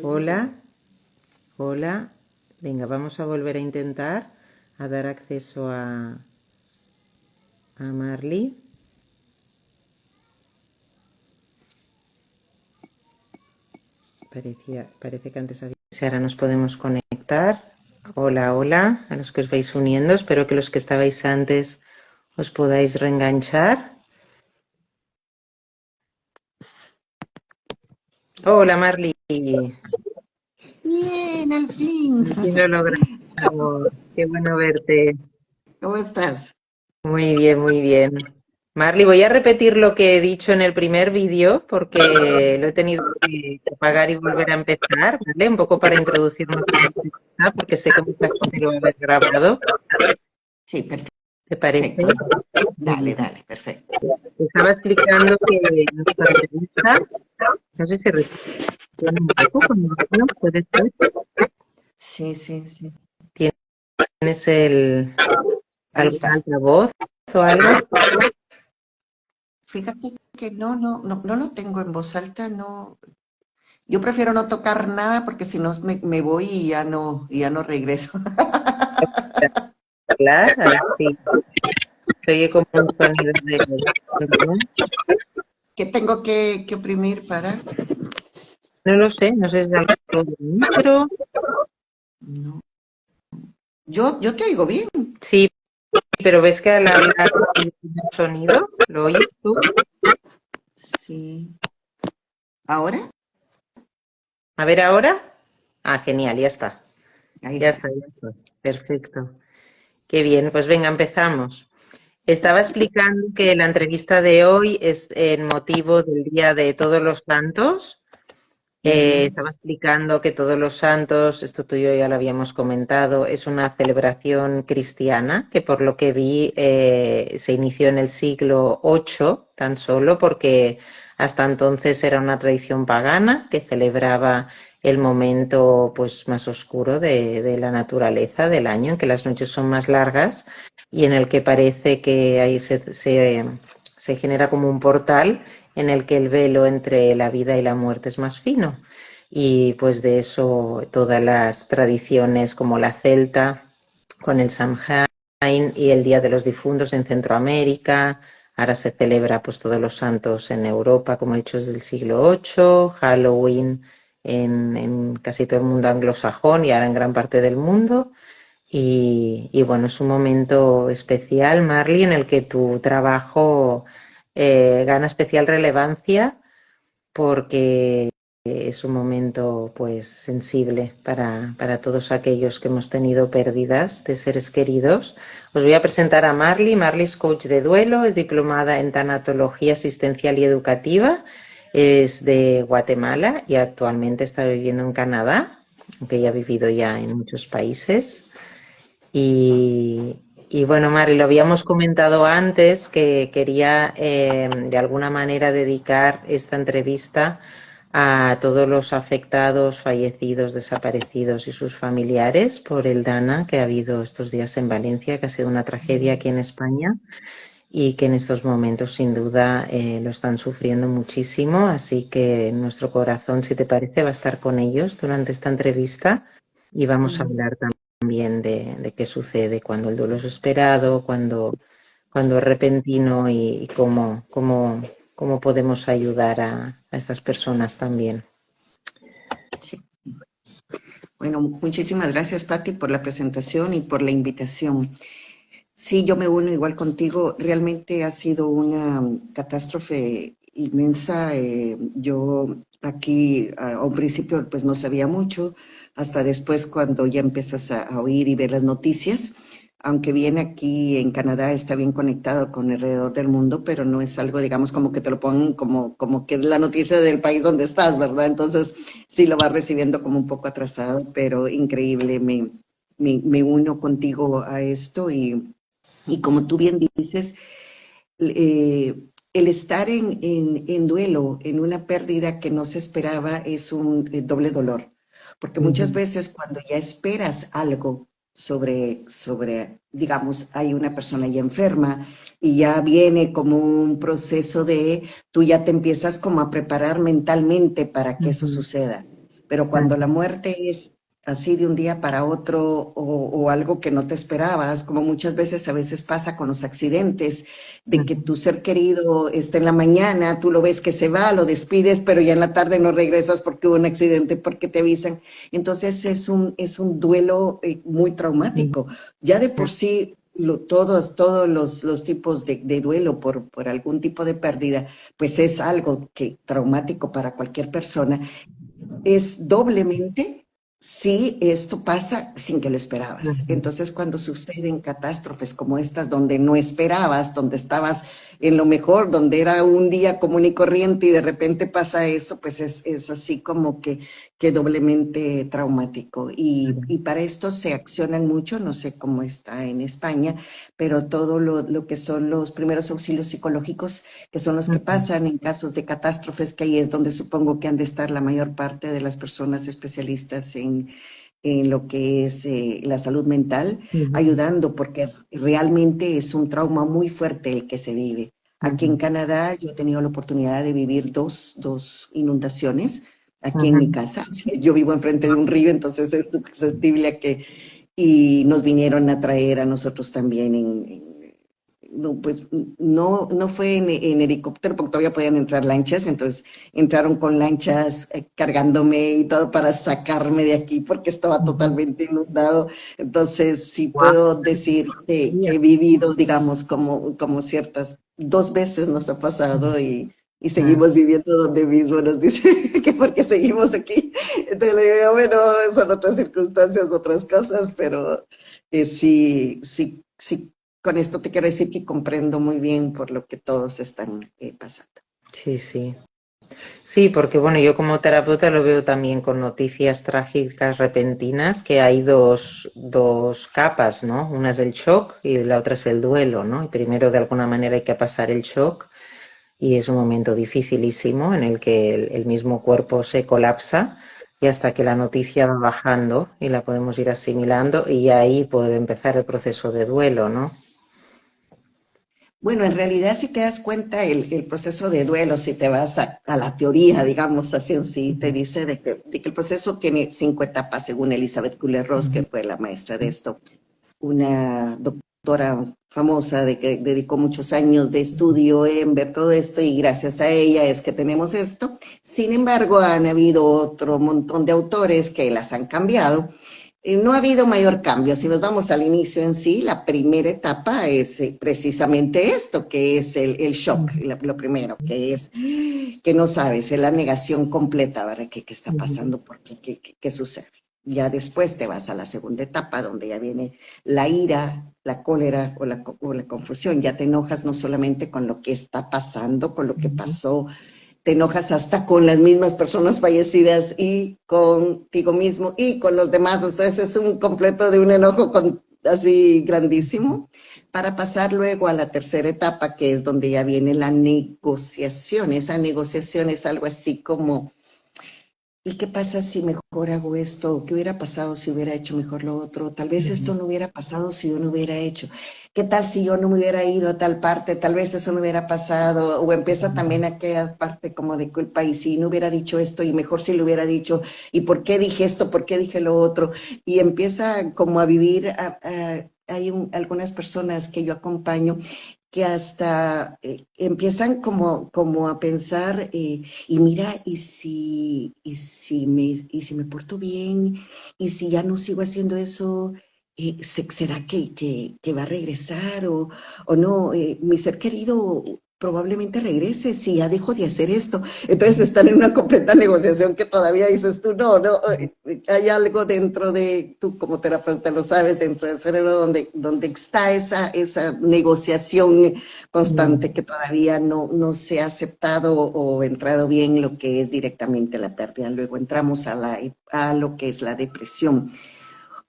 Hola, hola. Venga, vamos a volver a intentar a dar acceso a Marley. Parece que antes había... Ahora nos podemos conectar. Hola, hola, a los que os vais uniendo. Espero que los que estabais antes os podáis reenganchar. Hola, Marley. Bien, al fin. Al fin lo logramos. Qué bueno verte. ¿Cómo estás? Muy bien, muy bien. Marley, voy a repetir lo que he dicho en el primer vídeo porque lo he tenido que apagar y volver a empezar, ¿vale? Un poco para introducirnos en la entrevista, porque sé que mucha gente lo va a haber grabado. Sí, ¿Te parece? perfecto. Muy Dale, bien. dale, perfecto. Te estaba explicando que nuestra entrevista, no sé si resuena un poco con emoción, puede ser. Sí, sí, sí. ¿Tienes Ahí algún está. altavoz o algo? Fíjate que no lo tengo en voz alta, no. Yo prefiero no tocar nada porque si no me voy y ya no regreso. Claro, sí. Se oye como un sonido de... ¿verdad? ¿Qué tengo que oprimir para? No lo sé, no sé si es algo del micro. No. Yo te oigo bien. Sí, pero ves que al hablar hay un sonido, ¿lo oyes tú? Sí. ¿Ahora? A ver ahora. Ah, genial, ya está. Ahí Ya está. está, ya está. Perfecto. Qué bien, pues venga, empezamos. Estaba explicando que la entrevista de hoy es en motivo del Día de Todos los Santos. Ujú. Estaba explicando que Todos los Santos, esto tú y yo ya lo habíamos comentado, es una celebración cristiana que por lo que vi se inició en el siglo VIII tan solo porque hasta entonces era una tradición pagana que celebraba el momento pues más oscuro de la naturaleza del año, en que las noches son más largas y en el que parece que ahí se genera como un portal en el que el velo entre la vida y la muerte es más fino. Y pues de eso todas las tradiciones como la celta, con el Samhain y el Día de los Difuntos en Centroamérica. Ahora se celebra pues todos los santos en Europa, como he dicho, desde el siglo VIII, Halloween en casi todo el mundo anglosajón y ahora en gran parte del mundo. Y bueno, es un momento especial, Marley, en el que tu trabajo gana especial relevancia porque es un momento pues sensible para todos aquellos que hemos tenido pérdidas de seres queridos. Os voy a presentar a Marley. Marley es coach de duelo, es diplomada en tanatología asistencial y educativa, es de Guatemala y actualmente está viviendo en Canadá, aunque ya ha vivido ya en muchos países. Y bueno, Mari, lo habíamos comentado antes que quería de alguna manera dedicar esta entrevista a todos los afectados, fallecidos, desaparecidos y sus familiares por el DANA que ha habido estos días en Valencia, que ha sido una tragedia aquí en España y que en estos momentos sin duda lo están sufriendo muchísimo. Así que nuestro corazón, si te parece, va a estar con ellos durante esta entrevista y vamos a Ujú. hablar también de qué sucede cuando el duelo es esperado, cuando es repentino y cómo podemos ayudar a estas personas también. Sí. Bueno, muchísimas gracias, Patti, por la presentación y por la invitación. Sí, yo me uno igual contigo. Realmente ha sido una catástrofe inmensa. Yo aquí a un principio pues no sabía mucho, hasta después cuando ya empiezas a oír y ver las noticias. Aunque bien aquí en Canadá está bien conectado con alrededor del mundo, pero no es algo, digamos, como que te lo pongan como que es la noticia del país donde estás, ¿verdad? Entonces sí lo vas recibiendo como un poco atrasado, pero increíble. Me uno contigo a esto y como tú bien dices, el estar en duelo, en una pérdida que no se esperaba, es un doble dolor. Porque muchas Ujú. veces cuando ya esperas algo digamos, hay una persona ya enferma y ya viene como un proceso de, tú ya te empiezas como a preparar mentalmente para que eso Ujú. suceda. pero cuando la muerte es así de un día para otro o algo que no te esperabas, como muchas veces a veces pasa con los accidentes, de que tu ser querido está en la mañana, tú lo ves que se va, lo despides, pero ya en la tarde no regresas porque hubo un accidente, porque te avisan. Entonces es un duelo muy traumático. Ya de por sí todos los tipos de duelo por algún tipo de pérdida, pues es algo que traumático para cualquier persona. Es doblemente si esto pasa sin que lo esperabas. Entonces, cuando suceden catástrofes como estas, donde no esperabas, donde estabas en lo mejor, donde era un día común y corriente y de repente pasa eso, pues es así como que doblemente traumático. Y para esto se accionan mucho, no sé cómo está en España, pero todo lo que son los primeros auxilios psicológicos, que son los que pasan en casos de catástrofes, que ahí es donde supongo que han de estar la mayor parte de las personas especialistas en lo que es la salud mental, ayudando, porque realmente es un trauma muy fuerte el que se vive. Aquí en Canadá yo he tenido la oportunidad de vivir dos inundaciones aquí en mi casa. Yo vivo enfrente de un río, entonces es susceptible a que, y nos vinieron a traer a nosotros también no, pues no fue en helicóptero porque todavía podían entrar lanchas, entonces entraron con lanchas cargándome y todo para sacarme de aquí porque estaba totalmente inundado. Entonces sí Guau, puedo decir que he vivido, digamos, como ciertas, 2 veces nos ha pasado y seguimos viviendo donde mismo nos dice que porque seguimos aquí. Entonces le digo, bueno, son otras circunstancias, otras cosas, pero sí, con esto te quiero decir que comprendo muy bien por lo que todos están pasando. sí, sí. Sí, porque bueno, yo como terapeuta lo veo también con noticias trágicas repentinas, que hay dos capas, ¿no? Una es el shock y la otra es el duelo, ¿no? Y primero de alguna manera hay que pasar el shock y es un momento dificilísimo en el que el mismo cuerpo se colapsa y hasta que la noticia va bajando y la podemos ir asimilando y ahí puede empezar el proceso de duelo, ¿no? Bueno, en realidad si te das cuenta el proceso de duelo, si te vas a la teoría, digamos así en sí, te dice de que el proceso tiene 5 etapas según Elizabeth Kubler-Ross, que fue la maestra de esto, una doctora famosa de que dedicó muchos años de estudio en ver todo esto y gracias a ella es que tenemos esto. Sin embargo, han habido otro montón de autores que las han cambiado. No ha habido mayor cambio. Si nos vamos al inicio en sí, la primera etapa es precisamente esto, que es el shock, lo primero, que es que no sabes, es la negación completa, ¿verdad? ¿Qué está pasando? ¿Por qué? ¿Qué sucede? Ya después te vas a la segunda etapa, donde ya viene la ira, la cólera o la confusión. Ya te enojas no solamente con lo que está pasando, con lo que pasó, te enojas hasta con las mismas personas fallecidas y contigo mismo y con los demás. Entonces es un completo de un enojo así grandísimo, para pasar luego a la tercera etapa, que es donde ya viene la negociación. Esa negociación es algo así como, ¿y qué pasa si mejor hago esto? ¿Qué hubiera pasado si hubiera hecho mejor lo otro? Tal vez esto no hubiera pasado si yo no hubiera hecho. ¿Qué tal si yo no me hubiera ido a tal parte? Tal vez eso no hubiera pasado. O empieza también aquella parte como de culpa y si no hubiera dicho esto y mejor si lo hubiera dicho. ¿Y por qué dije esto? ¿Por qué dije lo otro? Y empieza como a vivir. Hay algunas personas que yo acompaño que hasta empiezan como a pensar, y mira, y si me porto bien, y si ya no sigo haciendo eso, ¿será que va a regresar o no? Mi ser querido probablemente regrese si ya dejo de hacer esto. Entonces están en una completa negociación que todavía dices tú, no, hay algo dentro de, tú como terapeuta lo sabes, dentro del cerebro donde está esa negociación constante que todavía no se ha aceptado o entrado bien lo que es directamente la pérdida. Luego entramos a lo que es la depresión.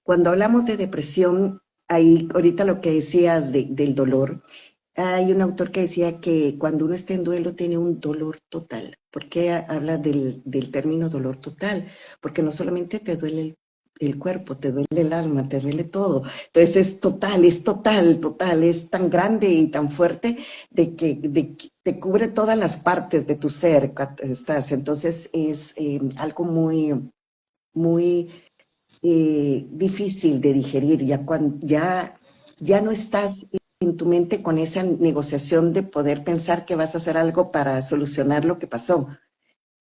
Cuando hablamos de depresión, ahí ahorita lo que decías del dolor, hay un autor que decía que cuando uno está en duelo tiene un dolor total. ¿Por qué habla del término dolor total? Porque no solamente te duele el cuerpo, te duele el alma, te duele todo. Entonces es total, es tan grande y tan fuerte de que te cubre todas las partes de tu ser cuando estás. Entonces es algo muy muy difícil de digerir, ya no estás en tu mente con esa negociación de poder pensar que vas a hacer algo para solucionar lo que pasó.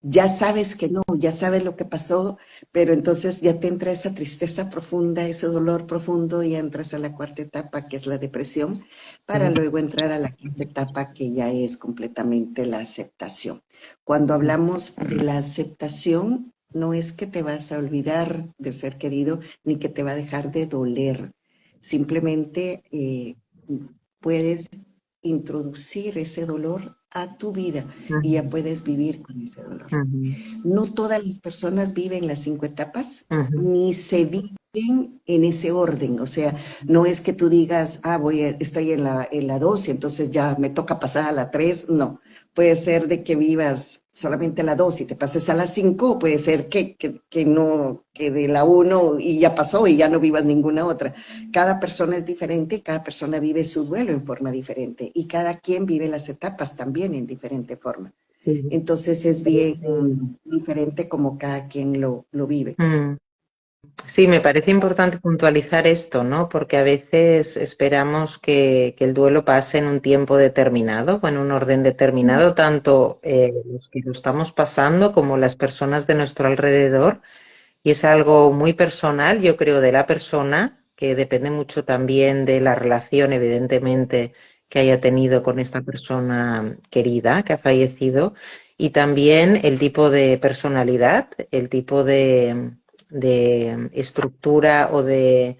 Ya sabes que no, ya sabes lo que pasó, pero entonces ya te entra esa tristeza profunda, ese dolor profundo y entras a la cuarta etapa, que es la depresión, para luego entrar a la quinta etapa, que ya es completamente la aceptación. Cuando hablamos de la aceptación, no es que te vas a olvidar del ser querido, ni que te va a dejar de doler. Simplemente puedes introducir ese dolor a tu vida y ya puedes vivir con ese dolor. No todas las personas viven las 5 etapas, ni se viven en ese orden. O sea, no es que tú digas, estoy en la 2 y entonces ya me toca pasar a la 3. No, puede ser de que vivas solamente a la 2 y te pases a la 5, o puede ser que no, que de la 1 y ya pasó y ya no vivas ninguna otra. Cada persona es diferente, cada persona vive su duelo en forma diferente y cada quien vive las etapas también en diferente forma. Sí. Entonces es bien diferente como cada quien lo vive. Sí, me parece importante puntualizar esto, ¿no? Porque a veces esperamos que el duelo pase en un tiempo determinado o en un orden determinado, tanto los que lo estamos pasando como las personas de nuestro alrededor. Y es algo muy personal, yo creo, de la persona, que depende mucho también de la relación, evidentemente, que haya tenido con esta persona querida que ha fallecido, y también el tipo de personalidad, el tipo de estructura o de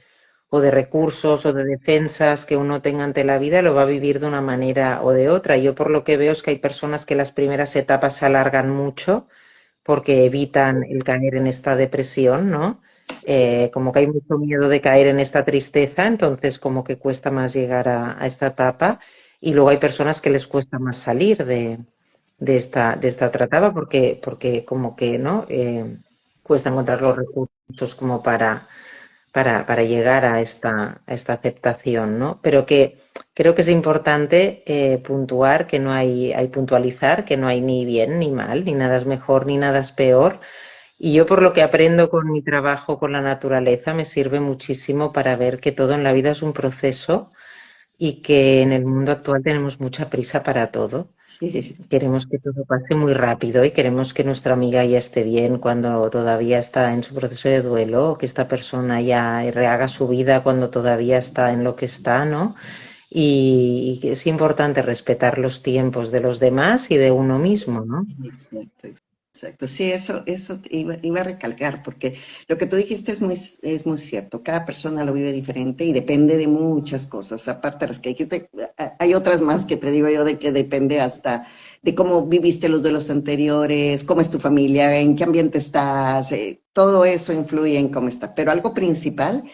recursos o de defensas que uno tenga ante la vida, lo va a vivir de una manera o de otra. Yo por lo que veo es que hay personas que las primeras etapas se alargan mucho porque evitan el caer en esta depresión, ¿no? Como que hay mucho miedo de caer en esta tristeza, entonces como que cuesta más llegar a esta etapa. Y luego hay personas que les cuesta más salir de esta otra etapa porque como que, ¿no? Cuesta encontrar los recursos como para llegar a esta aceptación, ¿no? Pero que creo que es importante puntuar que no hay puntualizar que no hay ni bien ni mal, ni nada es mejor ni nada es peor. Y yo por lo que aprendo con mi trabajo con la naturaleza me sirve muchísimo para ver que todo en la vida es un proceso y que en el mundo actual tenemos mucha prisa para todo. Queremos que todo pase muy rápido y queremos que nuestra amiga ya esté bien cuando todavía está en su proceso de duelo, o que esta persona ya rehaga su vida cuando todavía está en lo que está, ¿no? Y que es importante respetar los tiempos de los demás y de uno mismo, ¿no? Exacto, exacto. Sí, eso iba a recalcar, porque lo que tú dijiste es muy cierto. Cada persona lo vive diferente y depende de muchas cosas. Aparte de las que dijiste, hay otras más que te digo yo de que depende hasta de cómo viviste los duelos anteriores, cómo es tu familia, en qué ambiente estás, todo eso influye en cómo está. Pero algo principal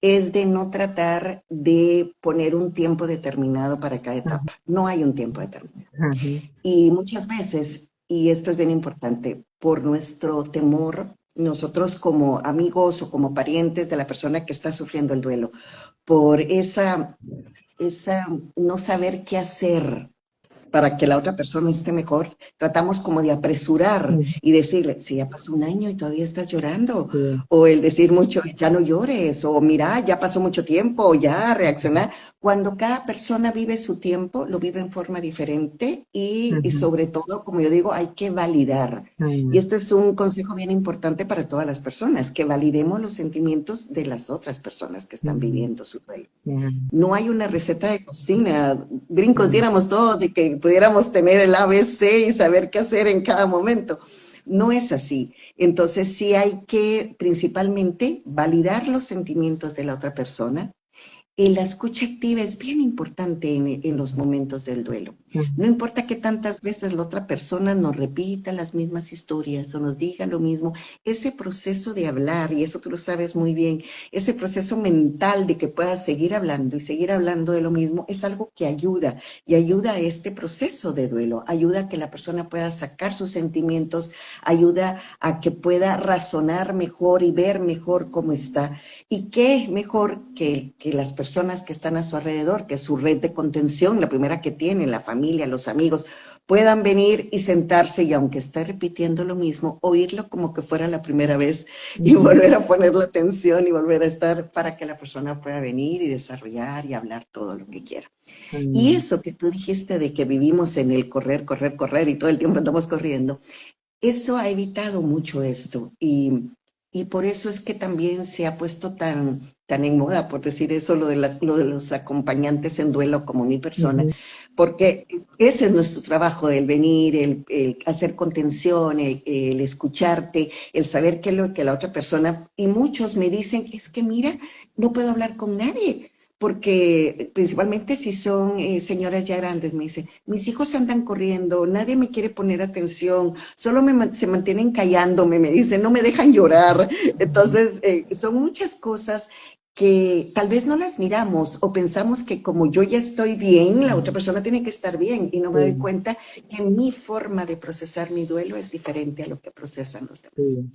es de no tratar de poner un tiempo determinado para cada etapa. No hay un tiempo determinado. Ujú, Y muchas veces, y esto es bien importante, por nuestro temor, nosotros como amigos o como parientes de la persona que está sufriendo el duelo, por esa no saber qué hacer para que la otra persona esté mejor, tratamos como de apresurar ujú, y decirle, si ya pasó un año y todavía estás llorando, sí, o el decir mucho, ya no llores, o mira, ya pasó mucho tiempo, o ya reaccionar. Cuando cada persona vive su tiempo, lo vive en forma diferente y ujú, sobre todo, como yo digo, hay que validar. Y ujú, esto es un consejo bien importante para todas las personas, que validemos los sentimientos de las otras personas que están ujú, viviendo su duelo. ujú, No hay una receta de cocina. Brincos ujú, diéramos todos de que pudiéramos tener el ABC y saber qué hacer en cada momento. No es así. Entonces sí hay que principalmente validar los sentimientos de la otra persona, y la escucha activa es bien importante en los momentos del duelo. No importa que tantas veces la otra persona nos repita las mismas historias o nos diga lo mismo, ese proceso de hablar, y eso tú lo sabes muy bien, ese proceso mental de que puedas seguir hablando de lo mismo, es algo que ayuda y ayuda a este proceso de duelo, ayuda a que la persona pueda sacar sus sentimientos, ayuda a que pueda razonar mejor y ver mejor cómo está. ¿Y qué mejor que las personas que están a su alrededor, que es su red de contención, la primera que tienen, la familia, los amigos? puedan venir y sentarse y aunque esté repitiendo lo mismo, oírlo como que fuera la primera vez y volver a poner la atención y volver a estar para que la persona pueda venir y desarrollar y hablar todo lo que quiera. Y eso que tú dijiste de que vivimos en el correr, correr, correr y todo el tiempo andamos corriendo, eso ha evitado mucho esto y por eso es que también se ha puesto tan en moda, por decir eso, lo de los acompañantes en duelo como mi persona, porque ese es nuestro trabajo, el venir, el hacer contención, el escucharte, el saber qué es lo que la otra persona, y muchos me dicen, es que mira, no puedo hablar con nadie, porque principalmente si son señoras ya grandes, me dicen, mis hijos andan corriendo, nadie me quiere poner atención, solo se mantienen callándome, me dicen, no me dejan llorar. Entonces, son muchas cosas que tal vez no las miramos o pensamos que como yo ya estoy bien, la otra persona tiene que estar bien y no me doy cuenta que mi forma de procesar mi duelo es diferente a lo que procesan los demás. Sí.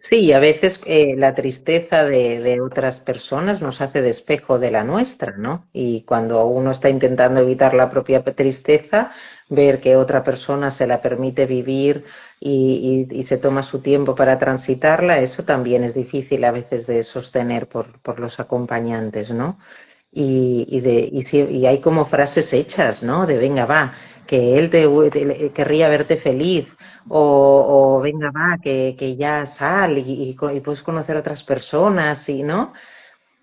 Sí, y a veces la tristeza de otras personas nos hace de espejo de la nuestra, ¿no? Y cuando uno está intentando evitar la propia tristeza, ver que otra persona se la permite vivir y se toma su tiempo para transitarla, eso también es difícil a veces de sostener por los acompañantes, ¿no? Y hay como frases hechas, ¿no? De venga, va, que él querría verte feliz, o venga, va, que ya sal y puedes conocer a otras personas, y, ¿no?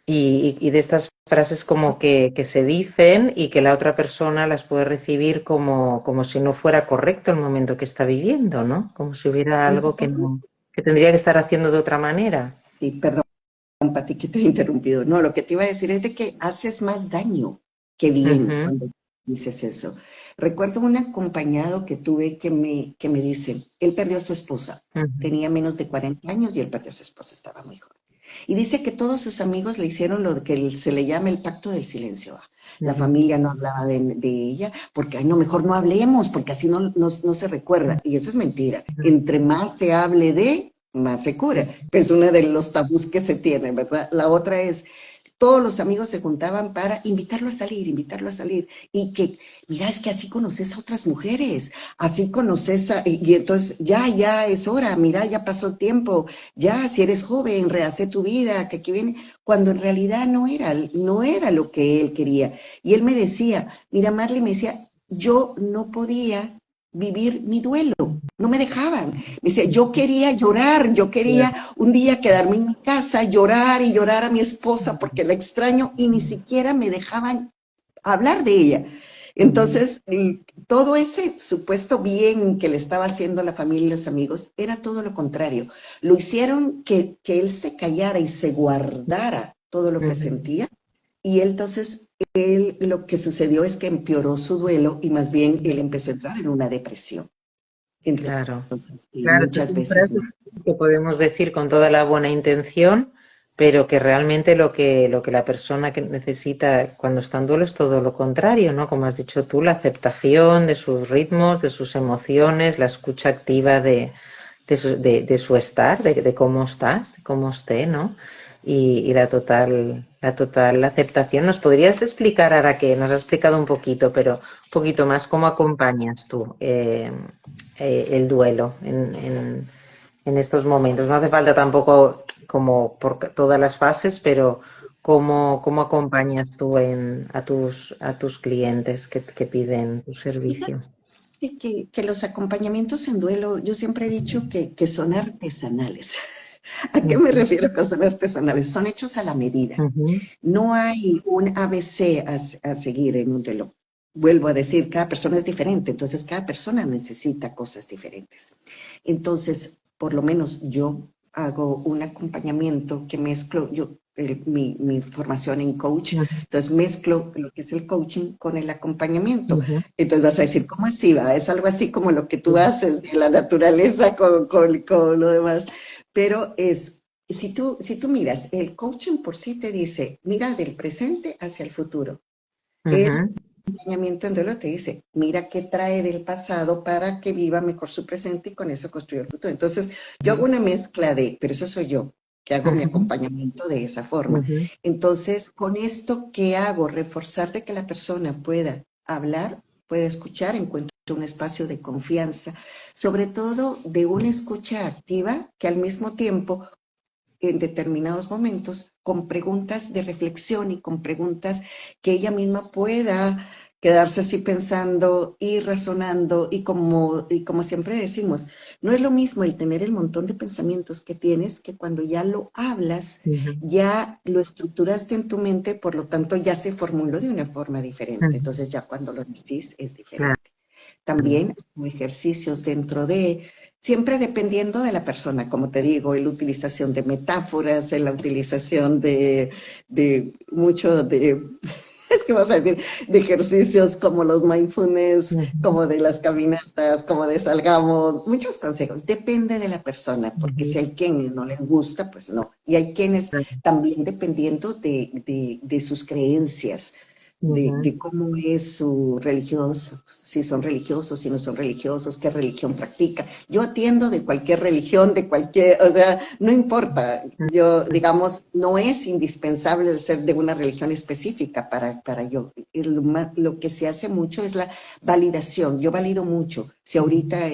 Y de estas frases como que se dicen y que la otra persona las puede recibir como si no fuera correcto el momento que está viviendo, ¿no? Como si hubiera algo que no, que tendría que estar haciendo de otra manera. Sí, perdón, Pati, que te he interrumpido. No, lo que te iba a decir es de que haces más daño que bien Ujú, cuando dices eso. Recuerdo un acompañado que tuve que me dice, él perdió a su esposa, ujú, tenía menos de 40 años y él perdió a su esposa, estaba muy joven. Y dice que todos sus amigos le hicieron lo que se le llama el pacto del silencio. La ujú, familia no hablaba de ella porque, ay, no, mejor no hablemos, porque así no se recuerda. Y eso es mentira. Entre más te hable de, más se cura. Es uno de los tabús que se tienen, ¿verdad? La otra es, todos los amigos se juntaban para invitarlo a salir. Y que, mira, es que así conoces a otras mujeres, así conoces y entonces ya es hora, mira, ya pasó tiempo, ya si eres joven, rehace tu vida, que aquí viene, cuando en realidad no era lo que él quería. Y él me decía, mira, Marley me decía, yo no podía vivir mi duelo, no me dejaban. Me decía, yo quería llorar, yo quería un día quedarme en mi casa, llorar y llorar a mi esposa porque la extraño y ni siquiera me dejaban hablar de ella. ujú. Entonces, todo ese supuesto bien que le estaba haciendo la familia y los amigos era todo lo contrario. Lo hicieron que él se callara y se guardara todo lo que Ujú. sentía. Y él, entonces, lo que sucedió es que empeoró su duelo y más bien él empezó a entrar en una depresión. Claro, Entonces, claro, estas muchas son veces frases no. que podemos decir con toda la buena intención, pero que realmente lo que la persona que necesita cuando está en duelo es todo lo contrario, ¿no? Como has dicho tú, la aceptación de sus ritmos, de sus emociones, la escucha activa de su estar, de cómo estás, de cómo esté, ¿no? Y la total aceptación. ¿Nos podrías explicar, ahora que nos has explicado un poquito, pero un poquito más, cómo acompañas tú el duelo en estos momentos? No hace falta tampoco como por todas las fases, pero ¿cómo acompañas tú a tus clientes que piden tu Fíjate servicio? que los acompañamientos en duelo, yo siempre he dicho que son artesanales. ¿A qué me Ujú, refiero con son artesanales? Son hechos a la medida. ujú, No hay un ABC a seguir en un duelo. Vuelvo a decir, cada persona es diferente, entonces cada persona necesita cosas diferentes. Entonces, por lo menos yo hago un acompañamiento que mezclo, mi formación en coach, entonces mezclo lo que es el coaching con el acompañamiento. ujú, Entonces vas a decir, ¿cómo así va? Es algo así como lo que tú haces de la naturaleza con lo demás, pero si tú miras, el coaching por sí te dice, mira del presente hacia el futuro. El ujú, acompañamiento en duelo te dice, mira qué trae del pasado para que viva mejor su presente y con eso construir el futuro. Entonces, yo hago una mezcla pero eso soy yo, que hago mi ujú, acompañamiento de esa forma. ujú, Entonces, con esto, ¿qué hago? Reforzar de que la persona pueda hablar pueda escuchar, encuentre un espacio de confianza, sobre todo de una escucha activa que al mismo tiempo en determinados momentos con preguntas de reflexión y con preguntas que ella misma pueda quedarse así pensando y razonando y como siempre decimos, no es lo mismo el tener el montón de pensamientos que tienes que cuando ya lo hablas, Ujú, ya lo estructuraste en tu mente, por lo tanto ya se formuló de una forma diferente. ujú. Entonces ya cuando lo decís es Claro, diferente. También ejercicios dentro de, siempre dependiendo de la persona, como te digo, la utilización de metáforas, la utilización de mucho de, es que vas a decir, de ejercicios como los mindfulness, ujú, como de las caminatas, como de salgamos, muchos consejos. Depende de la persona, porque ujú, si hay quienes no les gusta, pues no. Y hay quienes claro, también dependiendo de sus creencias ujú, de cómo es su religioso, si son religiosos, si no son religiosos, qué religión practica. Yo atiendo de cualquier religión, de cualquier, o sea, no importa. Yo, digamos, no es indispensable el ser de una religión específica para yo. Lo que se hace mucho es la validación. Yo valido mucho. Si ujú, ahorita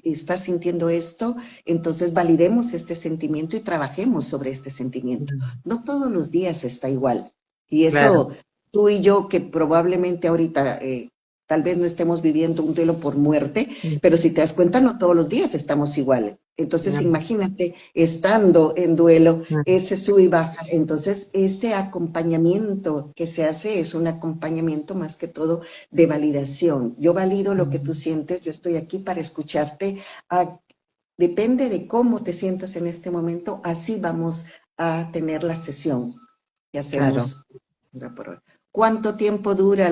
estás sintiendo esto, entonces validemos este sentimiento y trabajemos sobre este sentimiento. ujú. No todos los días está igual. Y Claro, eso tú y yo que probablemente ahorita tal vez no estemos viviendo un duelo por muerte, ujú, pero si te das cuenta, no todos los días estamos iguales. Entonces, ujú, imagínate estando en duelo, ujú, ese sube y baja. Entonces, este acompañamiento que se hace es un acompañamiento más que todo de validación. Yo valido lo que tú ujú. sientes, yo estoy aquí para escucharte. Ah, depende de cómo te sientas en este momento, así vamos a tener la sesión que Claro, hacemos hora por hora. ¿Cuánto tiempo dura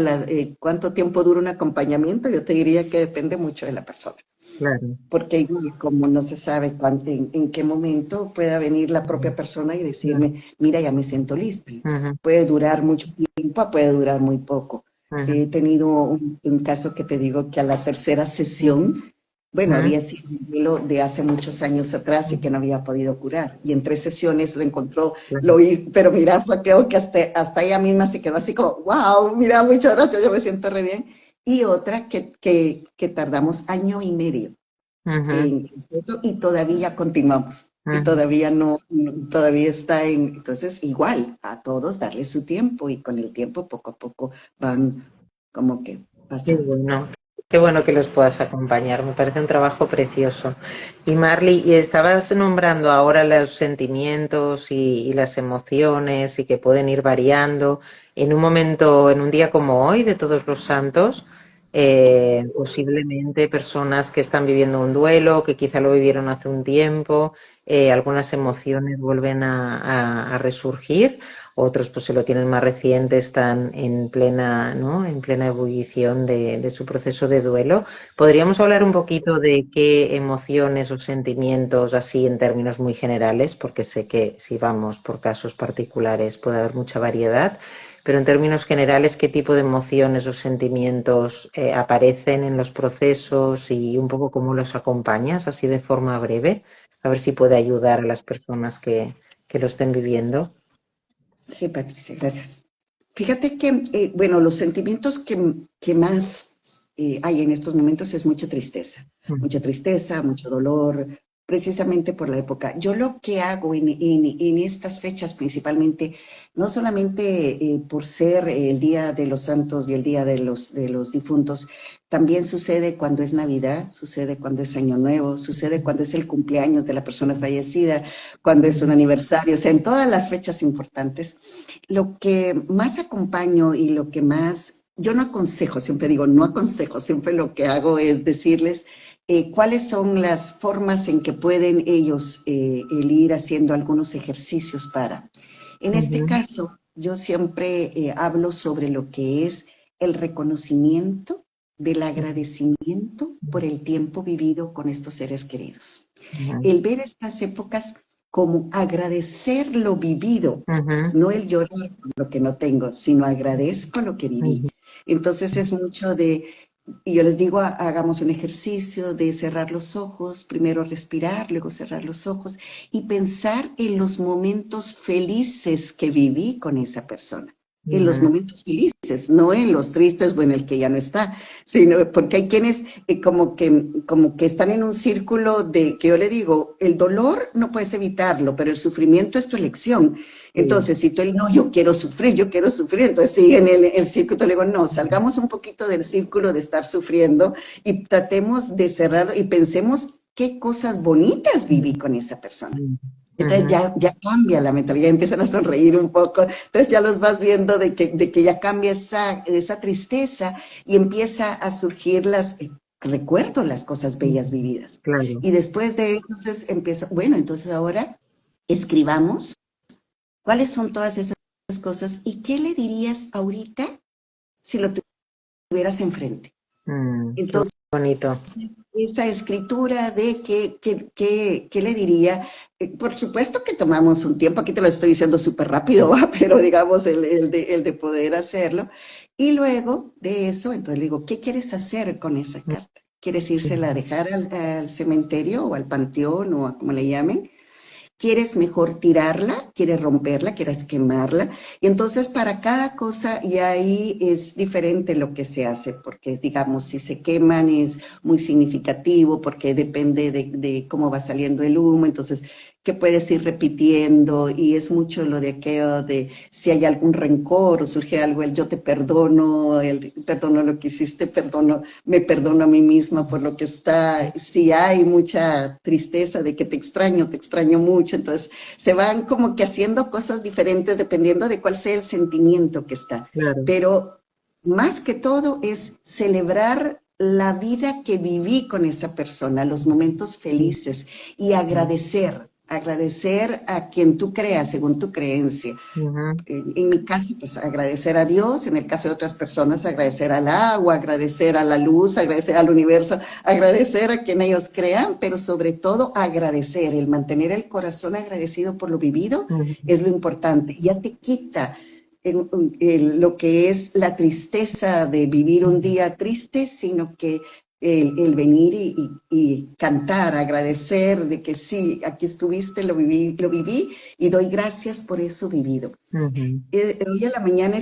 un acompañamiento? Yo te diría que depende mucho de la persona, claro. porque igual como no se sabe en qué momento pueda venir la Ujú, propia persona y claro, decirme, mira, ya me siento lista. ujú, Puede durar mucho tiempo, puede durar muy poco. ujú, He tenido un caso que te digo que a la tercera sesión bueno, ujú, había sido un duelo de hace muchos años atrás y que ujú, no había podido curar. Y en 3 sesiones lo encontró, claro, pero mira, creo que hasta ella misma se quedó así como, wow, mira, muchas gracias, yo me siento re bien. Y otra que tardamos año y medio ujú, en esto y todavía continuamos. Y ujú. todavía todavía está en, entonces igual, a todos darle su tiempo y con el tiempo poco a poco van como que Qué pasando. bueno, qué bueno que los puedas acompañar. Me parece un trabajo precioso. Y Marley, y estabas nombrando ahora los sentimientos y las emociones y que pueden ir variando. En un momento, en un día como hoy, de Todos los Santos, posiblemente personas que están viviendo un duelo, que quizá lo vivieron hace un tiempo, algunas emociones vuelven a resurgir. Otros pues se lo tienen más reciente, están en plena, ¿no? En plena ebullición de su proceso de duelo. ¿Podríamos hablar un poquito de qué emociones o sentimientos, así en términos muy generales, porque sé que si vamos por casos particulares puede haber mucha variedad, pero en términos generales, qué tipo de emociones o sentimientos aparecen en los procesos y un poco cómo los acompañas, así de forma breve, a ver si puede ayudar a las personas que lo estén viviendo? Sí, Patricia, gracias. Fíjate que, bueno, los sentimientos que más hay en estos momentos es mucha tristeza, mucho dolor, precisamente por la época. Yo lo que hago en estas fechas principalmente, no solamente por ser el Día de los Santos y el Día de los Difuntos, también sucede cuando es Navidad, sucede cuando es Año Nuevo, sucede cuando es el cumpleaños de la persona fallecida, cuando es un aniversario, o sea, en todas las fechas importantes. Lo que más acompaño y lo que más, yo no aconsejo, siempre digo, no aconsejo, siempre lo que hago es decirles cuáles son las formas en que pueden ellos el ir haciendo algunos ejercicios para. En este Ujú, caso, yo siempre hablo sobre lo que es el reconocimiento del agradecimiento por el tiempo vivido con estos seres queridos. ujú, El ver estas épocas como agradecer lo vivido, ujú, no el llorar por lo que no tengo, sino agradezco lo que viví. ujú, Entonces es mucho de, y yo les digo, hagamos un ejercicio de cerrar los ojos, primero respirar, luego cerrar los ojos y pensar en los momentos felices que viví con esa persona. en los momentos felices, no en los tristes o en el que ya no está, sino porque hay quienes como que están en un círculo de, que yo le digo, el dolor no puedes evitarlo, pero el sufrimiento es tu elección. Entonces, si tú, no, yo quiero sufrir, entonces sigue en el círculo, le digo, no, salgamos un poquito del círculo de estar sufriendo y tratemos de cerrar y pensemos qué cosas bonitas viví con esa persona. Entonces ya cambia la mentalidad, empiezan a sonreír un poco, entonces ya los vas viendo de que ya cambia esa tristeza y empieza a surgir recuerdo las cosas bellas vividas. Claro. Y después de entonces empiezo, bueno, entonces ahora escribamos cuáles son todas esas cosas y qué le dirías ahorita si lo tuvieras enfrente. Entonces, qué bonito. Esta escritura de qué le diría, por supuesto que tomamos un tiempo, aquí te lo estoy diciendo súper rápido, pero digamos el de poder hacerlo, y luego de eso, entonces le digo, ¿qué quieres hacer con esa carta? ¿Quieres írsela a dejar al cementerio o al panteón o a como le llamen? ¿Quieres mejor tirarla? ¿Quieres romperla? ¿Quieres quemarla? Y entonces para cada cosa y ahí es diferente lo que se hace, porque digamos, si se queman es muy significativo, porque depende de cómo va saliendo el humo, entonces que puedes ir repitiendo y es mucho lo de aquello de si hay algún rencor o surge algo, el yo te perdono, el perdono lo que hiciste, me perdono a mí misma por lo que está, si hay mucha tristeza de que te extraño mucho, entonces se van como que haciendo cosas diferentes dependiendo de cuál sea el sentimiento que está, Claro. pero más que todo es celebrar la vida que viví con esa persona, los momentos felices y agradecer a quien tú creas según tu creencia. En mi caso, pues agradecer a Dios, en el caso de otras personas, agradecer al agua, agradecer a la luz, agradecer al universo, agradecer a quien ellos crean, pero sobre todo agradecer, el mantener el corazón agradecido por lo vivido es lo importante. Ya te quita lo que es la tristeza de vivir un día triste, sino que el venir y cantar, agradecer de que sí, aquí estuviste, lo viví y doy gracias por eso vivido. Hoy en la mañana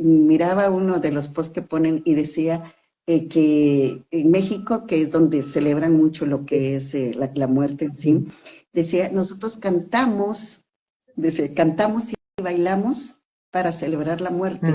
miraba uno de los posts que ponen y decía que en México, que es donde celebran mucho lo que es la muerte en sí, decía, nosotros cantamos y bailamos para celebrar la muerte,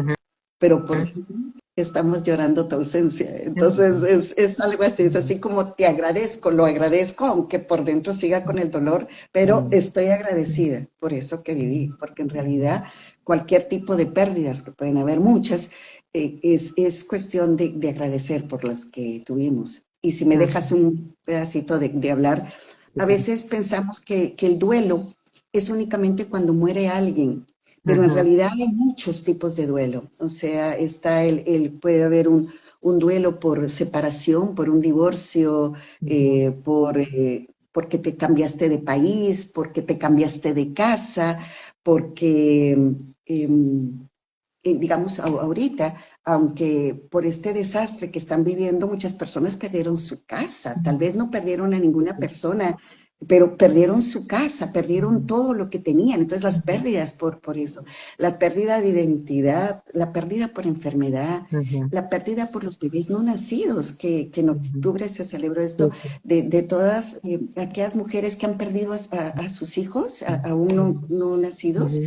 pero por ejemplo, estamos llorando tu ausencia. Entonces es algo así, es así como te agradezco, lo agradezco, aunque por dentro siga con el dolor, pero estoy agradecida por eso que viví, porque en realidad cualquier tipo de pérdidas, que pueden haber muchas, es cuestión de agradecer por las que tuvimos. Y si me dejas un pedacito de hablar, a veces pensamos que el duelo es únicamente cuando muere alguien, pero en realidad hay muchos tipos de duelo. O sea, está puede haber un duelo por separación, por un divorcio, porque te cambiaste de país, porque te cambiaste de casa, porque, digamos, ahorita, aunque por este desastre que están viviendo, muchas personas perdieron su casa. Tal vez no perdieron a ninguna persona, pero perdieron su casa, perdieron todo lo que tenían. Entonces las pérdidas por eso, la pérdida de identidad, la pérdida por enfermedad, la pérdida por los bebés no nacidos, que en octubre se celebró esto, de todas aquellas mujeres que han perdido a sus hijos, aún no nacidos,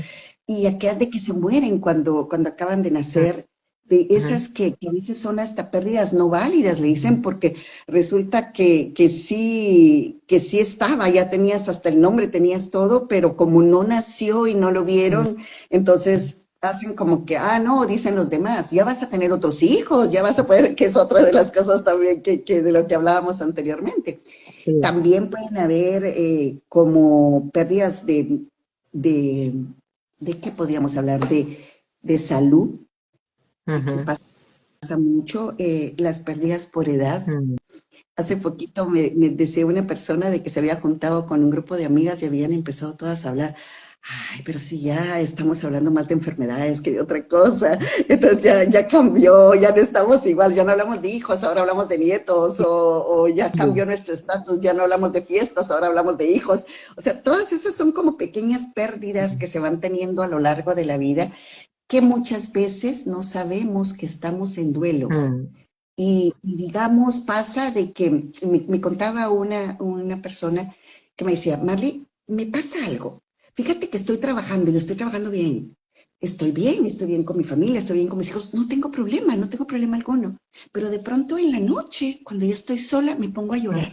y aquellas de que se mueren cuando acaban de nacer, de esas que a veces son hasta pérdidas no válidas, le dicen, porque resulta que sí estaba, ya tenías hasta el nombre, tenías todo, pero como no nació y no lo vieron, entonces hacen como que, no, dicen los demás, ya vas a tener otros hijos, ya vas a poder, que es otra de las cosas también que de lo que hablábamos anteriormente. También pueden haber como pérdidas ¿de qué podríamos hablar? De salud, que pasa mucho, las pérdidas por edad. Hace poquito me decía una persona de que se había juntado con un grupo de amigas y habían empezado todas a hablar. Ay, pero sí, ya estamos hablando más de enfermedades que de otra cosa. Entonces ya cambió, ya no estamos igual, ya no hablamos de hijos, ahora hablamos de nietos, o ya cambió nuestro estatus, ya no hablamos de fiestas, ahora hablamos de hijos. O sea, todas esas son como pequeñas pérdidas que se van teniendo a lo largo de la vida que muchas veces no sabemos que estamos en duelo. Mm, Y digamos, pasa de que me contaba una persona que me decía, Marley, me pasa algo. Fíjate que estoy trabajando y estoy trabajando bien. Estoy bien con mi familia, estoy bien con mis hijos. No tengo problema, no tengo problema alguno. Pero de pronto en la noche, cuando yo estoy sola, me pongo a llorar.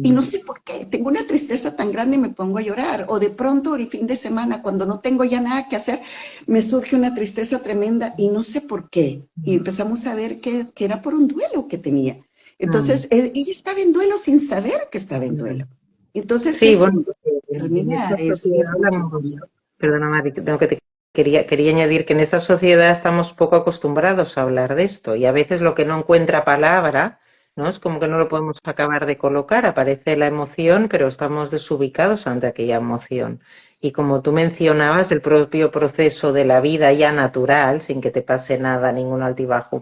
Y no mm, sé por qué, tengo una tristeza tan grande y me pongo a llorar. O de pronto el fin de semana, cuando no tengo ya nada que hacer, me surge una tristeza tremenda y no sé por qué. Y mm, empezamos a ver que era por un duelo que tenía. mm, Entonces, ella estaba en duelo sin saber que estaba en mm. duelo. Entonces, Sí, esto bueno, porque en termina, esta sociedad es mucho hablamos, conmigo. perdona Mari, tengo que quería añadir que en esta sociedad estamos poco acostumbrados a hablar de esto y a veces lo que no encuentra palabra, ¿no? Es como que no lo podemos acabar de colocar, aparece la emoción, pero estamos desubicados ante aquella emoción. Y como tú mencionabas, el propio proceso de la vida ya natural, sin que te pase nada, ningún altibajo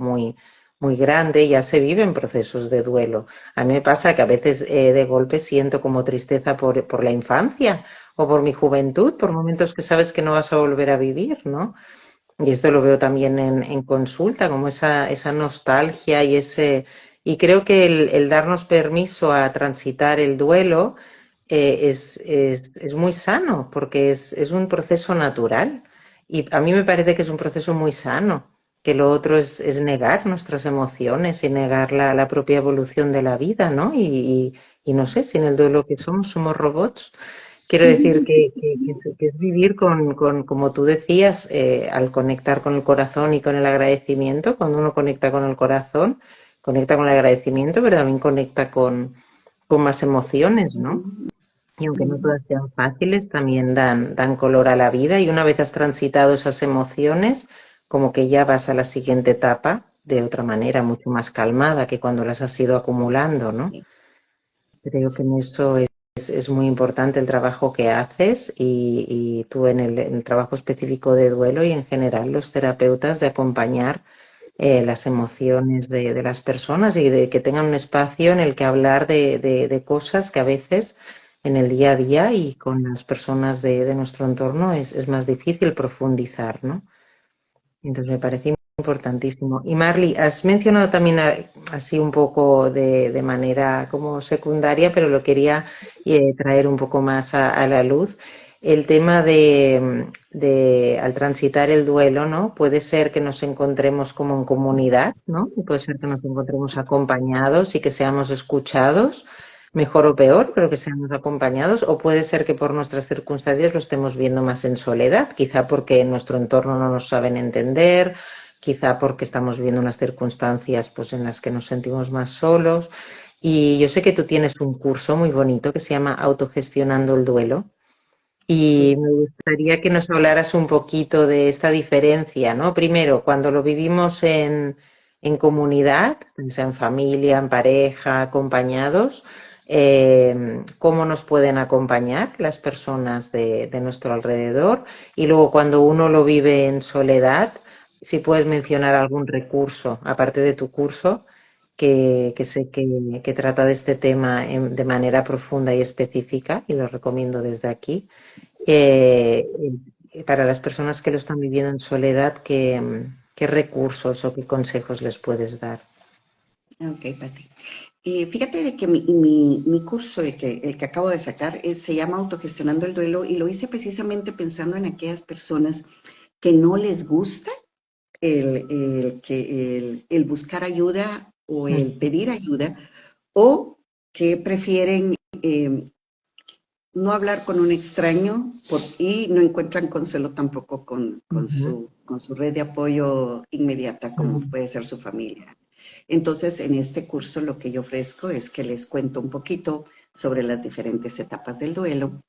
muy grande, ya se viven procesos de duelo. A mí me pasa que a veces de golpe siento como tristeza por la infancia o por mi juventud, por momentos que sabes que no vas a volver a vivir, ¿no? Y esto lo veo también en consulta, como esa nostalgia y y creo que el darnos permiso a transitar el duelo es muy sano, porque es un proceso natural. Y a mí me parece que es un proceso muy sano, que lo otro es negar nuestras emociones y negar la propia evolución de la vida, ¿no? Y no sé, sin el duelo que somos robots. Quiero decir que es vivir como tú decías, al conectar con el corazón y con el agradecimiento. Cuando uno conecta con el corazón, conecta con el agradecimiento, pero también conecta con más emociones, ¿no? Y aunque no todas sean fáciles, también dan color a la vida. Y una vez has transitado esas emociones, como que ya vas a la siguiente etapa de otra manera, mucho más calmada que cuando las has ido acumulando, ¿no? Creo que en eso es muy importante el trabajo que haces y tú en el trabajo específico de duelo y en general los terapeutas de acompañar las emociones de las personas y de que tengan un espacio en el que hablar de cosas que a veces en el día a día y con las personas de nuestro entorno es más difícil profundizar, ¿no? Entonces me parece importantísimo. Y Marley, has mencionado también así un poco de manera como secundaria, pero lo quería traer un poco más a la luz. El tema al transitar el duelo, ¿no? Puede ser que nos encontremos como en comunidad, ¿no? Y puede ser que nos encontremos acompañados y que seamos escuchados, mejor o peor, pero que seamos acompañados, o puede ser que por nuestras circunstancias lo estemos viendo más en soledad, quizá porque en nuestro entorno no nos saben entender, quizá porque estamos viviendo unas circunstancias pues, en las que nos sentimos más solos. Y yo sé que tú tienes un curso muy bonito que se llama Autogestionando el Duelo. Y Sí. me gustaría que nos hablaras un poquito de esta diferencia, ¿no? Primero, cuando lo vivimos en comunidad, sea en familia, en pareja, acompañados, cómo nos pueden acompañar las personas de nuestro alrededor. Y luego, cuando uno lo vive en soledad, si puedes mencionar algún recurso, aparte de tu curso, que sé que trata de este tema de manera profunda y específica, y lo recomiendo desde aquí eh, para las personas que lo están viviendo en soledad, qué recursos o qué consejos les puedes dar? Ok, Pati. Fíjate de que mi curso, el que acabo de sacar, se llama Autogestionando el Duelo y lo hice precisamente pensando en aquellas personas que no les gusta el buscar ayuda o el Mm, pedir ayuda o que prefieren no hablar con un extraño y no encuentran consuelo tampoco ujú, con su red de apoyo inmediata como ujú, puede ser su familia. Entonces, en este curso lo que yo ofrezco es que les cuento un poquito sobre las diferentes etapas del duelo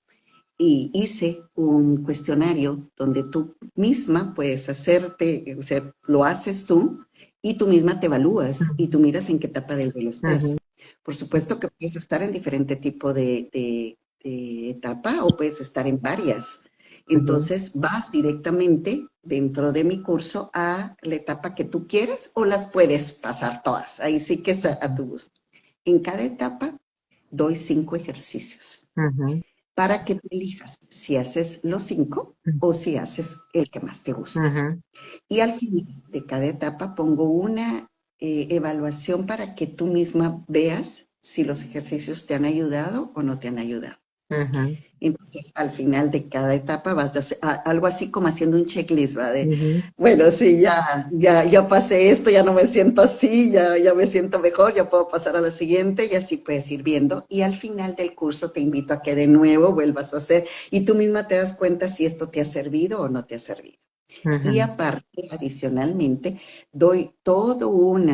y hice un cuestionario donde tú misma puedes hacerte, o sea, lo haces tú y tú misma te evalúas y tú miras en qué etapa del duelo ujú, estás. Por supuesto que puedes estar en diferente tipo de etapa o puedes estar en varias. ujú, Entonces vas directamente dentro de mi curso a la etapa que tú quieras o las puedes pasar todas. Ahí sí que es a tu gusto. En cada etapa doy 5 ejercicios. ujú, para que tú elijas si haces los 5 o si haces el que más te guste. Ujú, Y al final de cada etapa pongo una evaluación para que tú misma veas si los ejercicios te han ayudado o no te han ayudado. ujú, Entonces, al final de cada etapa vas a hacer algo así como haciendo un checklist, ¿va? De, ujú, bueno, sí, ya pasé esto, ya no me siento así, ya me siento mejor, ya puedo pasar a la siguiente y así puedes ir viendo. Y al final del curso te invito a que de nuevo vuelvas a hacer y tú misma te das cuenta si esto te ha servido o no te ha servido. Y ujú, aparte, adicionalmente, doy todo un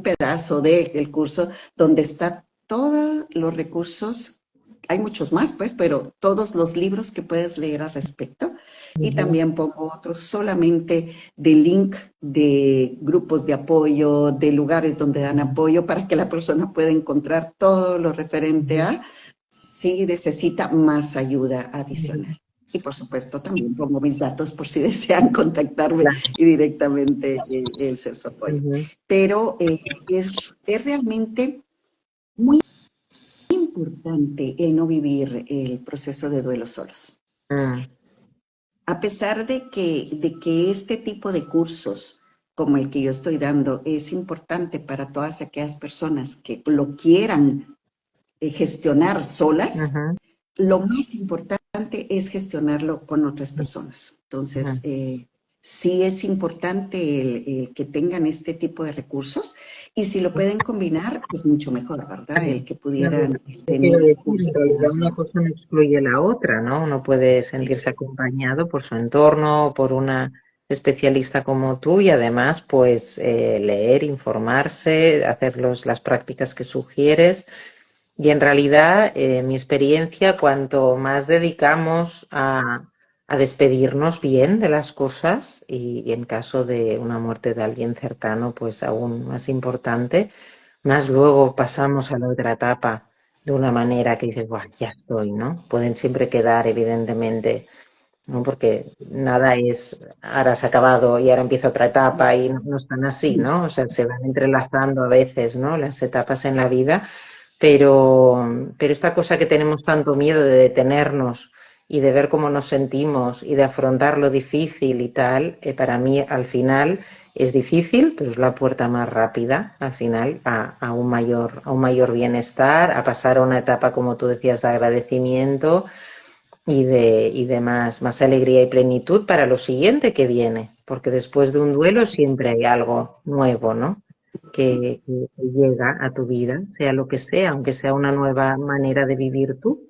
pedazo del curso donde está todos los recursos, hay muchos más, pues, pero todos los libros que puedes leer al respecto. Y ujú, también pongo otros solamente de link de grupos de apoyo, de lugares donde dan apoyo, para que la persona pueda encontrar todo lo referente ujú, a si necesita más ayuda ujú. adicional. Y por supuesto también pongo mis datos por si desean contactarme Claro. y directamente el ser su apoyo. Ujú, Pero es realmente muy importante el no vivir el proceso de duelo solos. mm, A pesar de que este tipo de cursos, como el que yo estoy dando, es importante para todas aquellas personas que lo quieran gestionar solas, ujú, lo más importante es gestionarlo con otras personas. Entonces, ujú. sí es importante el que tengan este tipo de recursos y si lo pueden combinar, pues mucho mejor, ¿verdad? Claro, El que claro, pudieran te tener quiero un decir, en curso realidad más una largo. cosa no excluye la otra, ¿no? Uno puede Sí, sentirse acompañado por su entorno, por una especialista como tú y además, pues, leer, informarse, hacer las prácticas que sugieres. Y en realidad, mi experiencia, cuanto más dedicamos a despedirnos bien de las cosas y en caso de una muerte de alguien cercano, pues aún más importante, más luego pasamos a la otra etapa de una manera que dices, Buah, ya estoy, ¿no? Pueden siempre quedar, evidentemente, ¿no? Porque nada es, ahora se ha acabado y ahora empieza otra etapa y no, no están así, sí, ¿no? O sea, se van entrelazando a veces, ¿no? Las etapas en la vida, pero esta cosa que tenemos tanto miedo de detenernos y de ver cómo nos sentimos y de afrontar lo difícil y tal, para mí al final es difícil, pero es la puerta más rápida al final a un mayor bienestar, a pasar a una etapa, como tú decías, de agradecimiento y de más alegría y plenitud para lo siguiente que viene, porque después de un duelo siempre hay algo nuevo, ¿no? sí. Que llega a tu vida, sea lo que sea, aunque sea una nueva manera de vivir tú.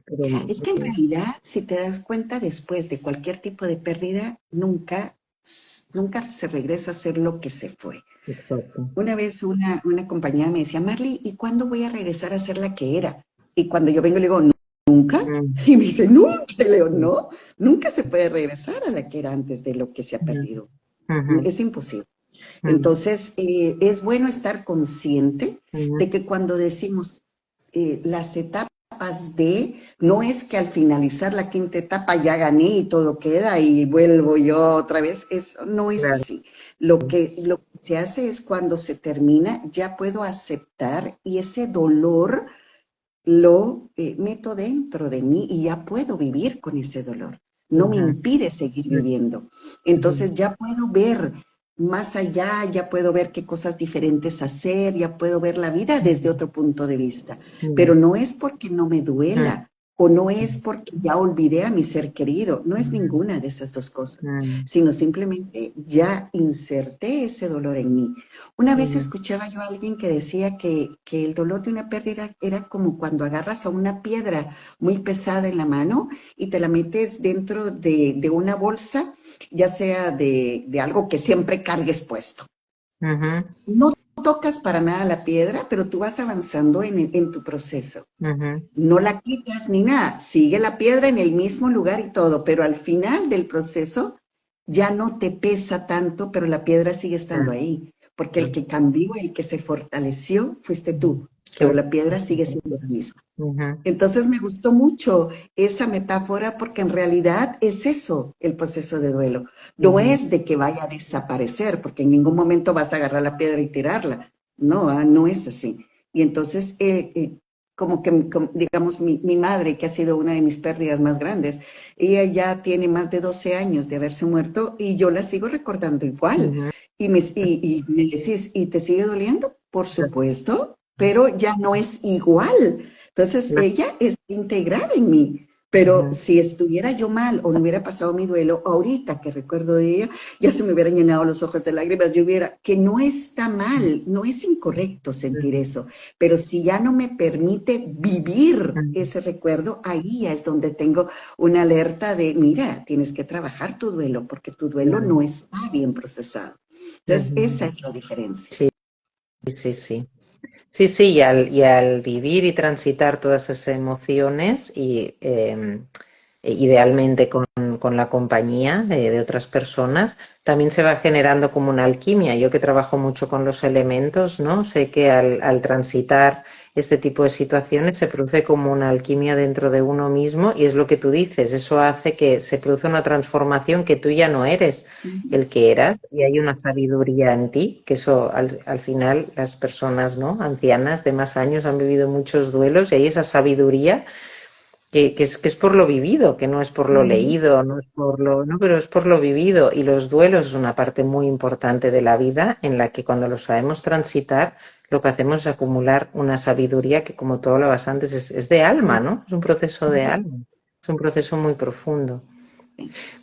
Pero, Es que en realidad, si te das cuenta, después de cualquier tipo de pérdida, nunca se regresa a ser lo que se fue. exacto. Una vez una compañera me decía, Marley, ¿y cuándo voy a regresar a ser la que era? Y cuando yo vengo le digo, ¿nunca? Mm, Y me dice, nunca. Y le digo, mm, no, nunca se puede regresar a la que era antes de lo que se ha mm, perdido. ujú, Es imposible. mm, Entonces, es bueno estar consciente ujú, de que cuando decimos las etapas no es que al finalizar la quinta etapa ya gané y todo queda y vuelvo yo otra vez, eso no es claro. así. Lo que se hace es cuando se termina, ya puedo aceptar y ese dolor lo meto dentro de mí y ya puedo vivir con ese dolor. No me Ujú, impide seguir ujú, viviendo. ujú, Entonces ya puedo ver más allá, ya puedo ver qué cosas diferentes hacer, ya puedo ver la vida desde otro punto de vista. Pero ujú, no es porque no me ujú, duela o no es porque ya olvidé a mi ser querido, no es ujú, ninguna de esas dos cosas, ujú, sino simplemente ya inserté ese dolor en mí. Una vez ujú, escuchaba yo a alguien que decía que el dolor de una pérdida era como cuando agarras a una piedra muy pesada en la mano y te la metes dentro de una bolsa, ya sea de algo que siempre cargues puesto. ujú, No tocas para nada la piedra, pero tú vas avanzando en tu proceso. ujú, No la quitas ni nada, sigue la piedra en el mismo lugar y todo, pero al final del proceso ya no te pesa tanto, pero la piedra sigue estando ujú, ahí, porque el que cambió, el que se fortaleció, fuiste ujú. tú, Qué pero bueno. la piedra sigue siendo la misma. Ujú, Entonces me gustó mucho esa metáfora porque en realidad es eso el proceso de duelo. No ujú, es de que vaya a desaparecer, porque en ningún momento vas a agarrar la piedra y tirarla. No, no es así. Y entonces digamos, mi madre, que ha sido una de mis pérdidas más grandes, ella ya tiene más de 12 años de haberse muerto y yo la sigo recordando igual. Ujú. Y me decís, ¿y te sigue doliendo? Por supuesto, pero ya no es igual. Entonces, ella está integrada en mí. Pero Ujú. si estuviera yo mal o no hubiera pasado mi duelo, ahorita que recuerdo de ella, ya se me hubieran llenado los ojos de lágrimas, que no está mal, no es incorrecto sentir Ujú. eso, pero si ya no me permite vivir Ujú. ese recuerdo, ahí ya es donde tengo una alerta de, mira, tienes que trabajar tu duelo, porque tu duelo Claro. no está bien procesado. Entonces, Ujú. esa es la diferencia. Sí, sí, sí. Sí, sí, y al vivir y transitar todas esas emociones y idealmente con la compañía de otras personas, también se va generando como una alquimia. Yo que trabajo mucho con los elementos, ¿no? Sé que al transitar este tipo de situaciones se produce como una alquimia dentro de uno mismo y es lo que tú dices, eso hace que se produce una transformación que tú ya no eres el que eras y hay una sabiduría en ti, que eso al final las personas, ¿no? Ancianas de más años han vivido muchos duelos y hay esa sabiduría que es por lo vivido, que no es por lo Ujú. leído, no es por lo, no, pero es por lo vivido. Y los duelos es una parte muy importante de la vida en la que cuando lo sabemos transitar, lo que hacemos es acumular una sabiduría que, como tú hablabas antes, es de alma, ¿no? Es un proceso de alma, es un proceso muy profundo.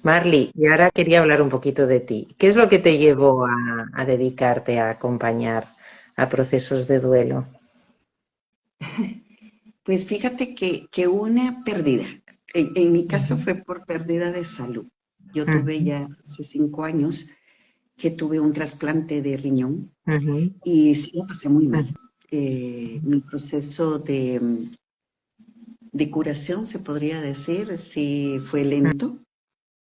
Marly, y ahora quería hablar un poquito de ti. ¿Qué es lo que te llevó a dedicarte a acompañar a procesos de duelo? Pues fíjate que una pérdida, en mi caso fue por pérdida de salud. Yo tuve Ujú, ya hace 5 años que tuve un trasplante de riñón ujú, y sí lo pasé muy ujú, mal. Mi proceso de curación, se podría decir, sí fue lento,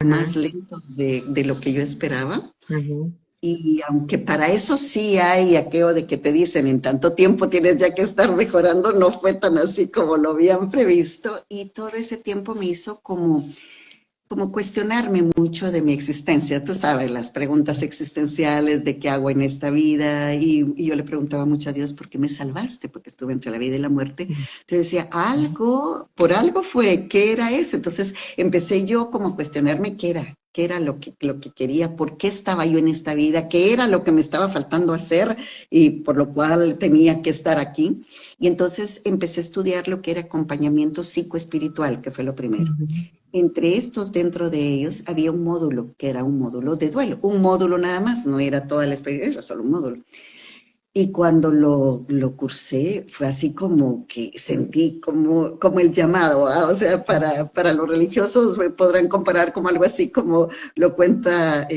más ujú, lento de lo que yo esperaba. ujú, Y aunque para eso sí hay aquello de que te dicen en tanto tiempo tienes ya que estar mejorando, no fue tan así como lo habían previsto. Y todo ese tiempo me hizo como cuestionarme mucho de mi existencia. Tú sabes, las preguntas existenciales de qué hago en esta vida. Y yo le preguntaba mucho a Dios, ¿por qué me salvaste? Porque estuve entre la vida y la muerte. Entonces decía, por algo fue, ¿qué era eso? Entonces empecé yo como a cuestionarme qué era lo que quería, por qué estaba yo en esta vida, qué era lo que me estaba faltando hacer y por lo cual tenía que estar aquí. Y entonces empecé a estudiar lo que era acompañamiento psicoespiritual, que fue lo primero. ujú. Entre estos, dentro de ellos, había un módulo, que era un módulo de duelo, un módulo nada más, no era toda la experiencia, era solo un módulo. Y cuando lo cursé, fue así como que sentí como el llamado, ¿ah? O sea, para los religiosos podrán comparar como algo así como lo cuenta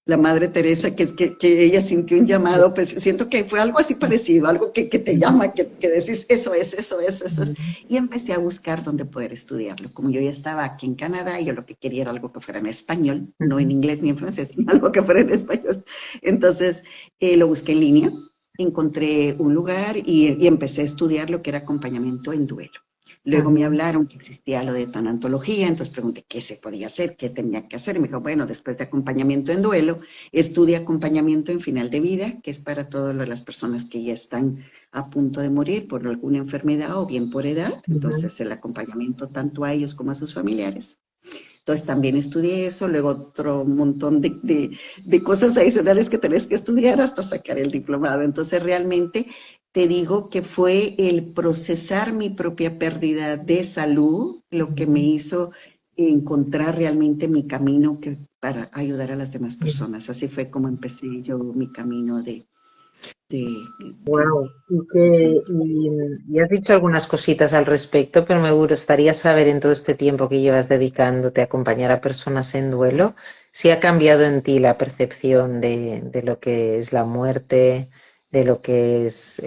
la Madre Teresa, que ella sintió un llamado, pues siento que fue algo así parecido, algo que te llama, que decís, eso es, eso es, eso es. Y empecé a buscar dónde poder estudiarlo. Como yo ya estaba aquí en Canadá, yo lo que quería era algo que fuera en español, no en inglés ni en francés, sino algo que fuera en español. Entonces, lo busqué en línea, encontré un lugar y empecé a estudiar lo que era acompañamiento en duelo. Luego me Ujú, hablaron que existía lo de tanatología, entonces pregunté qué se podía hacer, qué tenía que hacer. Y me dijo, bueno, después de acompañamiento en duelo, estudia acompañamiento en final de vida, que es para todas las personas que ya están a punto de morir por alguna enfermedad o bien por edad. ujú. Entonces el acompañamiento tanto a ellos como a sus familiares. Entonces también estudié eso, luego otro montón de cosas adicionales que tenés que estudiar hasta sacar el diplomado. Entonces realmente te digo que fue el procesar mi propia pérdida de salud lo que me hizo encontrar realmente mi camino para ayudar a las demás personas. Así fue como empecé yo mi camino de Wow. Y has dicho algunas cositas al respecto, pero me gustaría saber en todo este tiempo que llevas dedicándote a acompañar a personas en duelo, si ha cambiado en ti la percepción de lo que es la muerte, de lo que es,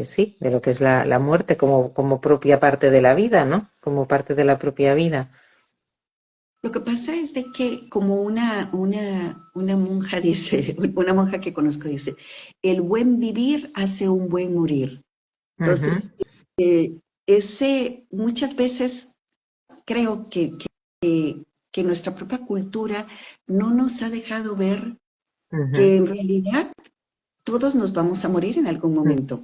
sí, de lo que es la muerte como propia parte de la vida, ¿no? Como parte de la propia vida. Lo que pasa es de que como una monja dice, una monja que conozco dice, el buen vivir hace un buen morir. Ujú, Entonces, muchas veces creo que nuestra propia cultura no nos ha dejado ver ujú, que en realidad todos nos vamos a morir en algún momento,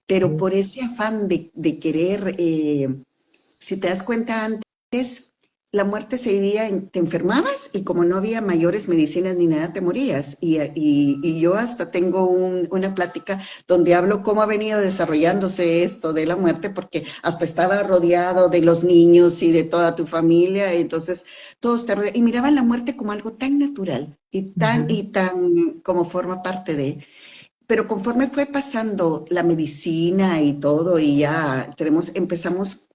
pero por ese afán de querer, si te das cuenta antes, la muerte se vivía, te enfermabas y como no había mayores medicinas ni nada, te morías. Y yo hasta tengo una plática donde hablo cómo ha venido desarrollándose esto de la muerte, porque hasta estaba rodeado de los niños y de toda tu familia, entonces todos te rodeaban y miraban la muerte como algo tan natural y tan como forma parte de... Pero conforme fue pasando la medicina y todo, y ya empezamos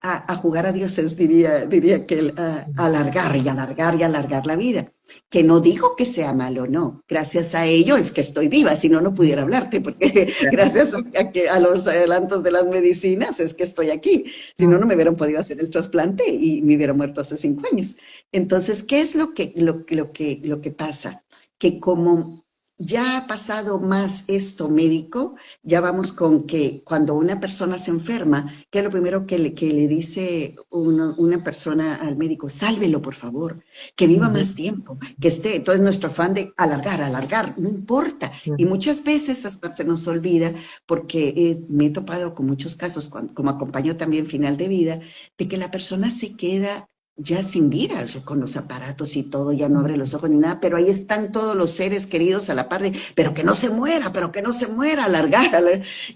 a jugar a dioses, diría que a alargar y alargar y alargar la vida. Que no digo que sea malo, no. Gracias a ello es que estoy viva, si no, no pudiera hablarte, porque gracias a los adelantos de las medicinas es que estoy aquí. Si no, no me hubieran podido hacer el trasplante y me hubiera muerto hace 5 años. Entonces, ¿qué es lo que pasa? Que como ya ha pasado más esto médico, ya vamos con que cuando una persona se enferma, ¿qué es lo primero que le dice una persona al médico? Sálvelo, por favor, que viva más tiempo, que esté. Entonces nuestro afán de alargar, no importa. Y muchas veces hasta se nos olvida, porque me he topado con muchos casos, como acompaño también final de vida, de que la persona se queda ya sin vida, con los aparatos y todo, ya no abre los ojos ni nada, pero ahí están todos los seres queridos a la par de, pero que no se muera,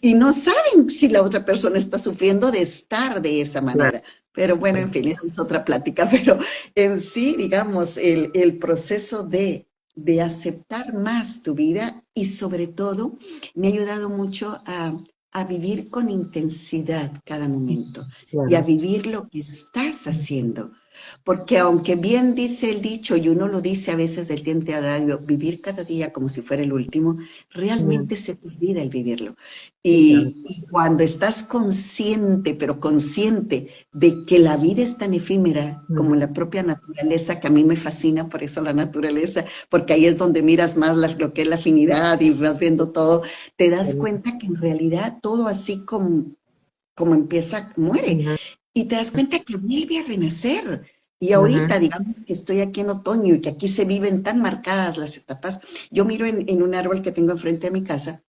y no saben si la otra persona está sufriendo de estar de esa manera. Pero bueno, en fin, esa es otra plática, pero en sí, digamos, el proceso de aceptar más tu vida y sobre todo me ha ayudado mucho a vivir con intensidad cada momento y a vivir lo que estás haciendo. Porque aunque bien dice el dicho, y uno lo dice a veces del diente a diario, vivir cada día como si fuera el último, realmente se te olvida el vivirlo. Y cuando estás consciente, pero consciente de que la vida es tan efímera como la propia naturaleza, que a mí me fascina, por eso la naturaleza, porque ahí es donde miras más lo que es la afinidad y vas viendo todo, te das cuenta que en realidad todo así como empieza, muere. Y te das cuenta que vuelve a renacer. Y ahorita, digamos que estoy aquí en otoño y que aquí se viven tan marcadas las etapas. Yo miro en un árbol que tengo enfrente de mi casa,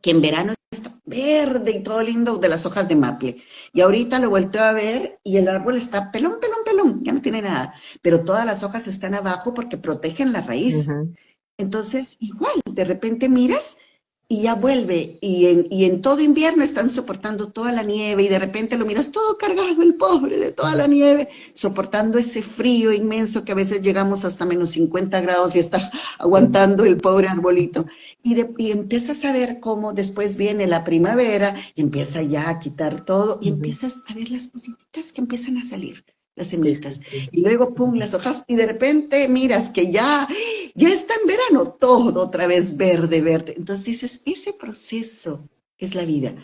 que en verano está verde y todo lindo de las hojas de maple. Y ahorita lo volteo a ver y el árbol está pelón, pelón, pelón, ya no tiene nada. Pero todas las hojas están abajo porque protegen la raíz. Entonces, igual, de repente miras y ya vuelve. Y en todo invierno están soportando toda la nieve y de repente lo miras todo cargado, el pobre de toda la nieve, soportando ese frío inmenso que a veces llegamos hasta menos 50 grados y está aguantando el pobre arbolito. Y empiezas a ver cómo después viene la primavera y empieza ya a quitar todo y empiezas a ver las cositas que empiezan a salir, las semillitas. Y luego, pum, las hojas, y de repente miras que ya está en verano, todo otra vez verde, verde. Entonces dices, ese proceso es la vida.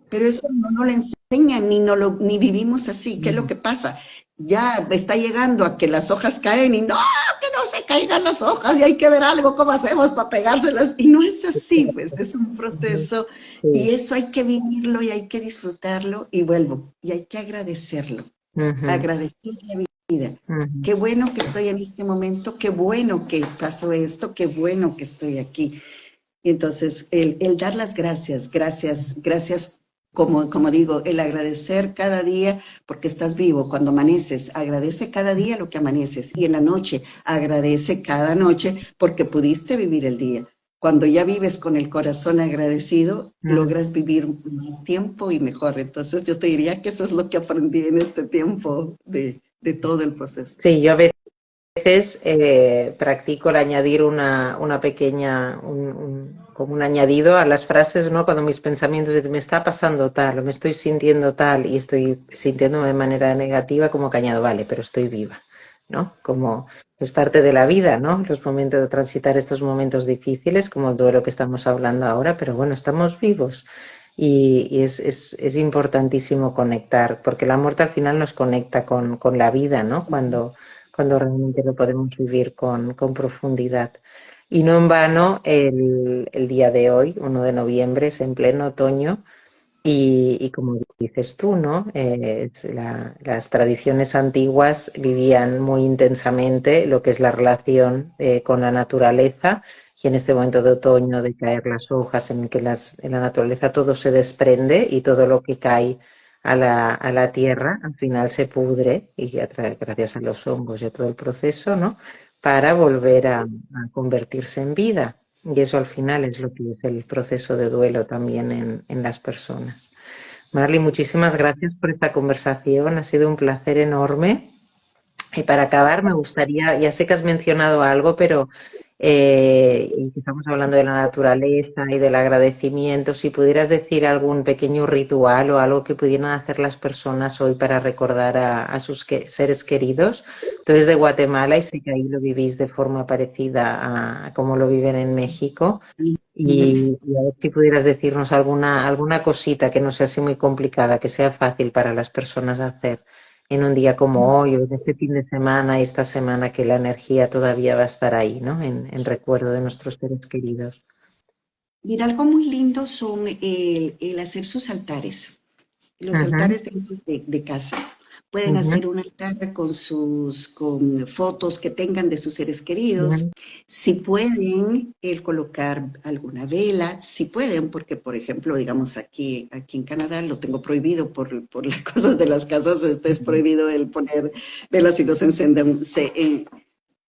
Pero eso no lo enseñan, ni vivimos así. ¿Qué es lo que pasa? Ya está llegando a que las hojas caen y no, que no se caigan las hojas y hay que ver algo, cómo hacemos para pegárselas. Y no es así, pues es un proceso y eso hay que vivirlo y hay que disfrutarlo y vuelvo, y hay que agradecerlo. Agradecer la vida. Qué bueno que estoy en este momento, qué bueno que pasó esto, qué bueno que estoy aquí. Y entonces, el dar las gracias, como digo, el agradecer cada día porque estás vivo. Cuando amaneces, agradece cada día lo que amaneces. Y en la noche, agradece cada noche porque pudiste vivir el día. Cuando ya vives con el corazón agradecido, logras vivir más tiempo y mejor. Entonces yo te diría que eso es lo que aprendí en este tiempo de todo el proceso. Sí, yo a veces practico el añadir una pequeña, como un añadido a las frases, ¿no? Cuando mis pensamientos dicen, me está pasando tal, o me estoy sintiendo tal, y estoy sintiéndome de manera negativa, como que añado, vale, pero estoy viva, ¿no? Como es parte de la vida, ¿no? Los momentos de transitar estos momentos difíciles, como el duelo que estamos hablando ahora, pero bueno, estamos vivos. Y es importantísimo conectar, porque la muerte al final nos conecta con la vida, ¿no? Cuando realmente lo podemos vivir con profundidad. Y no en vano el día de hoy, 1 de noviembre, es en pleno otoño y como dices tú, ¿no? Las tradiciones antiguas vivían muy intensamente lo que es la relación con la naturaleza, y en este momento de otoño, de caer las hojas, en que en la naturaleza todo se desprende y todo lo que cae a la tierra al final se pudre y gracias a los hongos y a todo el proceso, ¿no? Para volver a convertirse en vida. Y eso al final es lo que es el proceso de duelo también en las personas. Marley, muchísimas gracias por esta conversación. Ha sido un placer enorme. Y para acabar, me gustaría, ya sé que has mencionado algo, pero y que estamos hablando de la naturaleza y del agradecimiento, si pudieras decir algún pequeño ritual o algo que pudieran hacer las personas hoy para recordar a sus seres queridos. Tú eres de Guatemala y sé que ahí lo vivís de forma parecida a cómo lo viven en México. Y a ver si pudieras decirnos alguna cosita que no sea así muy complicada, que sea fácil para las personas hacer en un día como hoy o en este fin de semana y esta semana que la energía todavía va a estar ahí, ¿no? En recuerdo de nuestros seres queridos. Mira, algo muy lindo son el hacer sus altares, los Ujú, altares de casa. Pueden ujú, hacer un altar con fotos que tengan de sus seres queridos. ujú, Si pueden, el colocar alguna vela, si pueden, porque por ejemplo, digamos aquí en Canadá lo tengo prohibido por las cosas de las casas, es prohibido el poner velas y los encenden,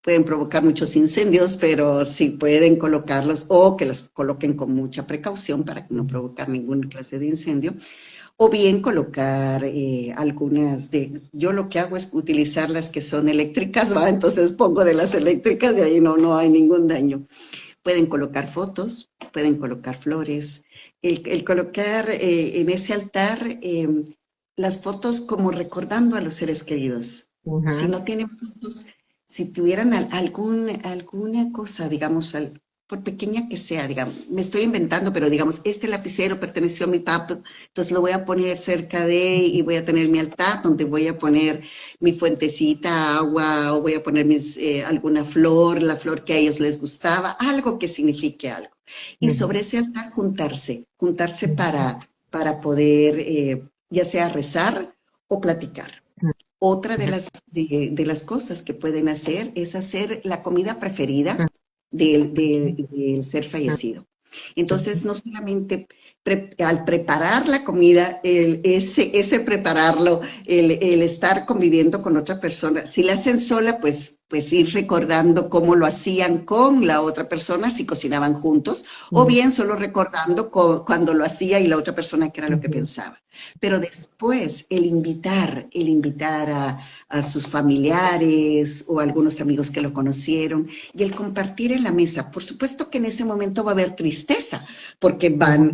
pueden provocar muchos incendios, pero si pueden colocarlos o que los coloquen con mucha precaución para no ujú, provocar ninguna clase de incendio, o bien colocar algunas yo lo que hago es utilizar las que son eléctricas, ¿va? Entonces pongo de las eléctricas y ahí no hay ningún daño. Pueden colocar fotos, pueden colocar flores, el colocar en ese altar las fotos como recordando a los seres queridos. Si ujú, no tienen fotos, si tuvieran alguna cosa, digamos, por pequeña que sea, digamos, me estoy inventando, pero digamos, este lapicero perteneció a mi papá, entonces lo voy a poner cerca de y voy a tener mi altar donde voy a poner mi fuentecita, agua, o voy a poner alguna flor, la flor que a ellos les gustaba, algo que signifique algo. Y ujú, sobre ese altar juntarse para poder ya sea rezar o platicar. Otra de las cosas que pueden hacer es hacer la comida preferida del ser fallecido. Entonces, no solamente al preparar la comida, ese prepararlo, el estar conviviendo con otra persona, si la hacen sola, pues ir recordando cómo lo hacían con la otra persona, si cocinaban juntos, o ujú, bien solo recordando cuando lo hacía y la otra persona qué era lo que ujú, pensaba. Pero después, el invitar a sus familiares o a algunos amigos que lo conocieron y el compartir en la mesa. Por supuesto que en ese momento va a haber tristeza porque ujú,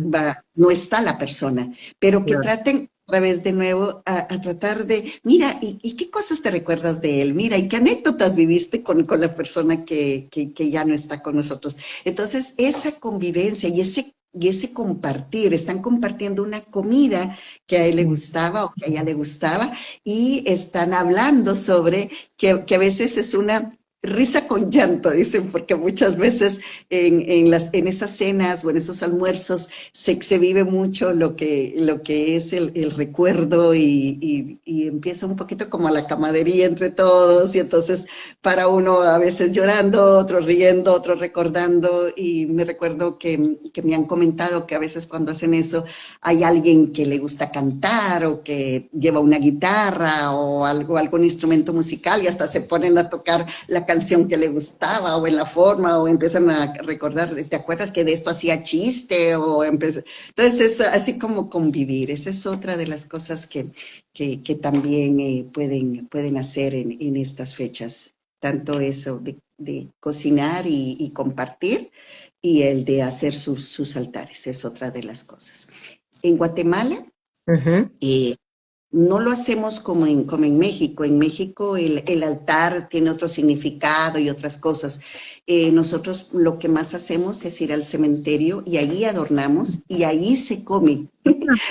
no está la persona, pero que claro, traten otra vez de nuevo a tratar de, mira, ¿y qué cosas te recuerdas de él? Mira, ¿y qué anécdotas viviste con la persona que ya no está con nosotros? Entonces, esa convivencia y ese compartir, están compartiendo una comida que a él le ujú, gustaba o que a ella le gustaba y están hablando sobre que a veces es una risa con llanto, dicen, porque muchas veces en esas cenas o en esos almuerzos se vive mucho lo que es el recuerdo y empieza un poquito como la camadería entre todos y entonces para uno a veces llorando, otro riendo, otro recordando y me recuerdo que me han comentado que a veces cuando hacen eso hay alguien que le gusta cantar o que lleva una guitarra o algún instrumento musical y hasta se ponen a tocar la canción que le gustaba o en la forma o empiezan a recordar, ¿te acuerdas que de esto hacía chiste? Entonces es así como convivir, esa es otra de las cosas que también pueden hacer en estas fechas, tanto eso de cocinar y compartir y el de hacer sus altares, es otra de las cosas. En Guatemala ujú, eh, no lo hacemos como en México. En México el altar tiene otro significado y otras cosas. Nosotros lo que más hacemos es ir al cementerio y ahí adornamos y ahí se come.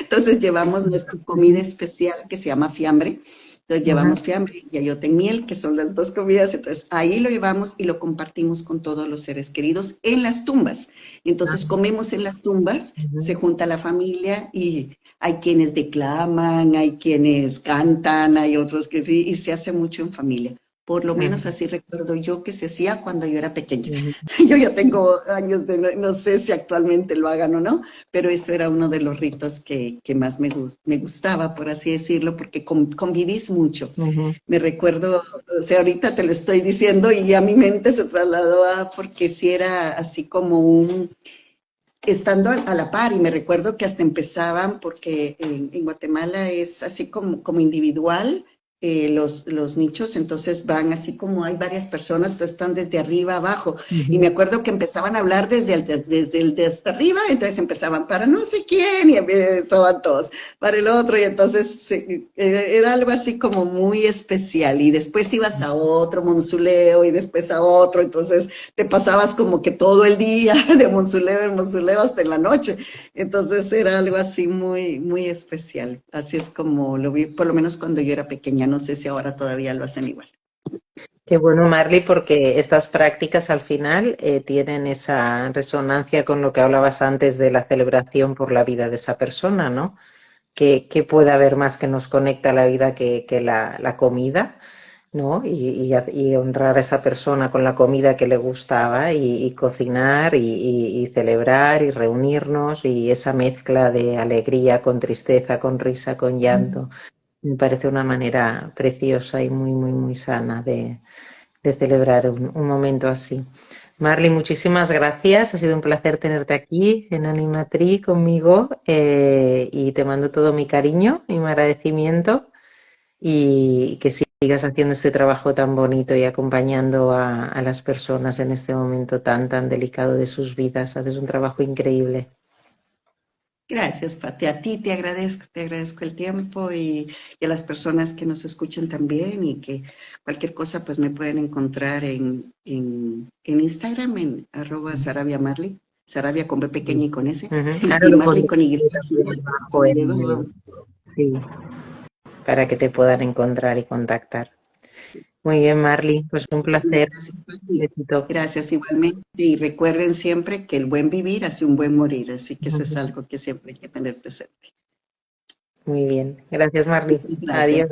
Entonces llevamos nuestra comida ujú, especial que se llama fiambre. Entonces ujú, llevamos fiambre y ayote en miel, que son las dos comidas. Entonces ahí lo llevamos y lo compartimos con todos los seres queridos en las tumbas. Entonces comemos en las tumbas, se ujú, junta la familia y hay quienes declaman, hay quienes cantan, hay otros que sí, y se hace mucho en familia. Por lo menos Ujú, así recuerdo yo que se hacía cuando yo era pequeña. ujú, Yo ya tengo años de, no sé si actualmente lo hagan o no, pero eso era uno de los ritos que más me gustaba, por así decirlo, porque convivís mucho. ujú, Me recuerdo, o sea, ahorita te lo estoy diciendo y ya mi mente se trasladó a, porque si era así como un, estando a la par, y me recuerdo que hasta empezaban, porque en Guatemala es así como individual, los nichos, entonces van así como hay varias personas que están desde arriba abajo, y me ujú. acuerdo que empezaban a hablar desde arriba, entonces empezaban para no sé quién, y estaban todos para el otro, y entonces era algo así como muy especial, y después ibas a otro monsuleo, y después a otro, entonces te pasabas como que todo el día de monsuleo en monsuleo hasta en la noche. Entonces era algo así muy, muy especial. Así es como lo vi, por lo menos cuando yo era pequeña. No sé si ahora todavía lo hacen igual. Qué bueno, Marley, porque estas prácticas al final tienen esa resonancia con lo que hablabas antes de la celebración por la vida de esa persona, ¿no? Que puede haber más que nos conecta a la vida que la comida, ¿no? Y honrar a esa persona con la comida que le gustaba y cocinar y celebrar y reunirnos y esa mezcla de alegría con tristeza, con risa, con llanto. Me parece una manera preciosa y muy, muy, muy sana de celebrar un momento así. Marley, muchísimas gracias. Ha sido un placer tenerte aquí en Animatri conmigo y te mando todo mi cariño y mi agradecimiento y que sigas haciendo este trabajo tan bonito y acompañando a las personas en este momento tan, tan delicado de sus vidas. Haces un trabajo increíble. Gracias, Pati. A ti te agradezco el tiempo y a las personas que nos escuchan también y que cualquier cosa pues me pueden encontrar en Instagram en @SarabiaMarley, Sarabia con B pequeña y con S, Ujú. Ahora y lo Marley pondré con Y también final, abajo con Y doble. sí, para que te puedan encontrar y contactar. Muy bien, Marley, pues un placer. Gracias, Pati. Besito. Gracias igualmente. Y recuerden siempre que el buen vivir hace un buen morir, así que eso es algo que siempre hay que tener presente. Muy bien. Gracias, Marley. Muchas gracias. Adiós.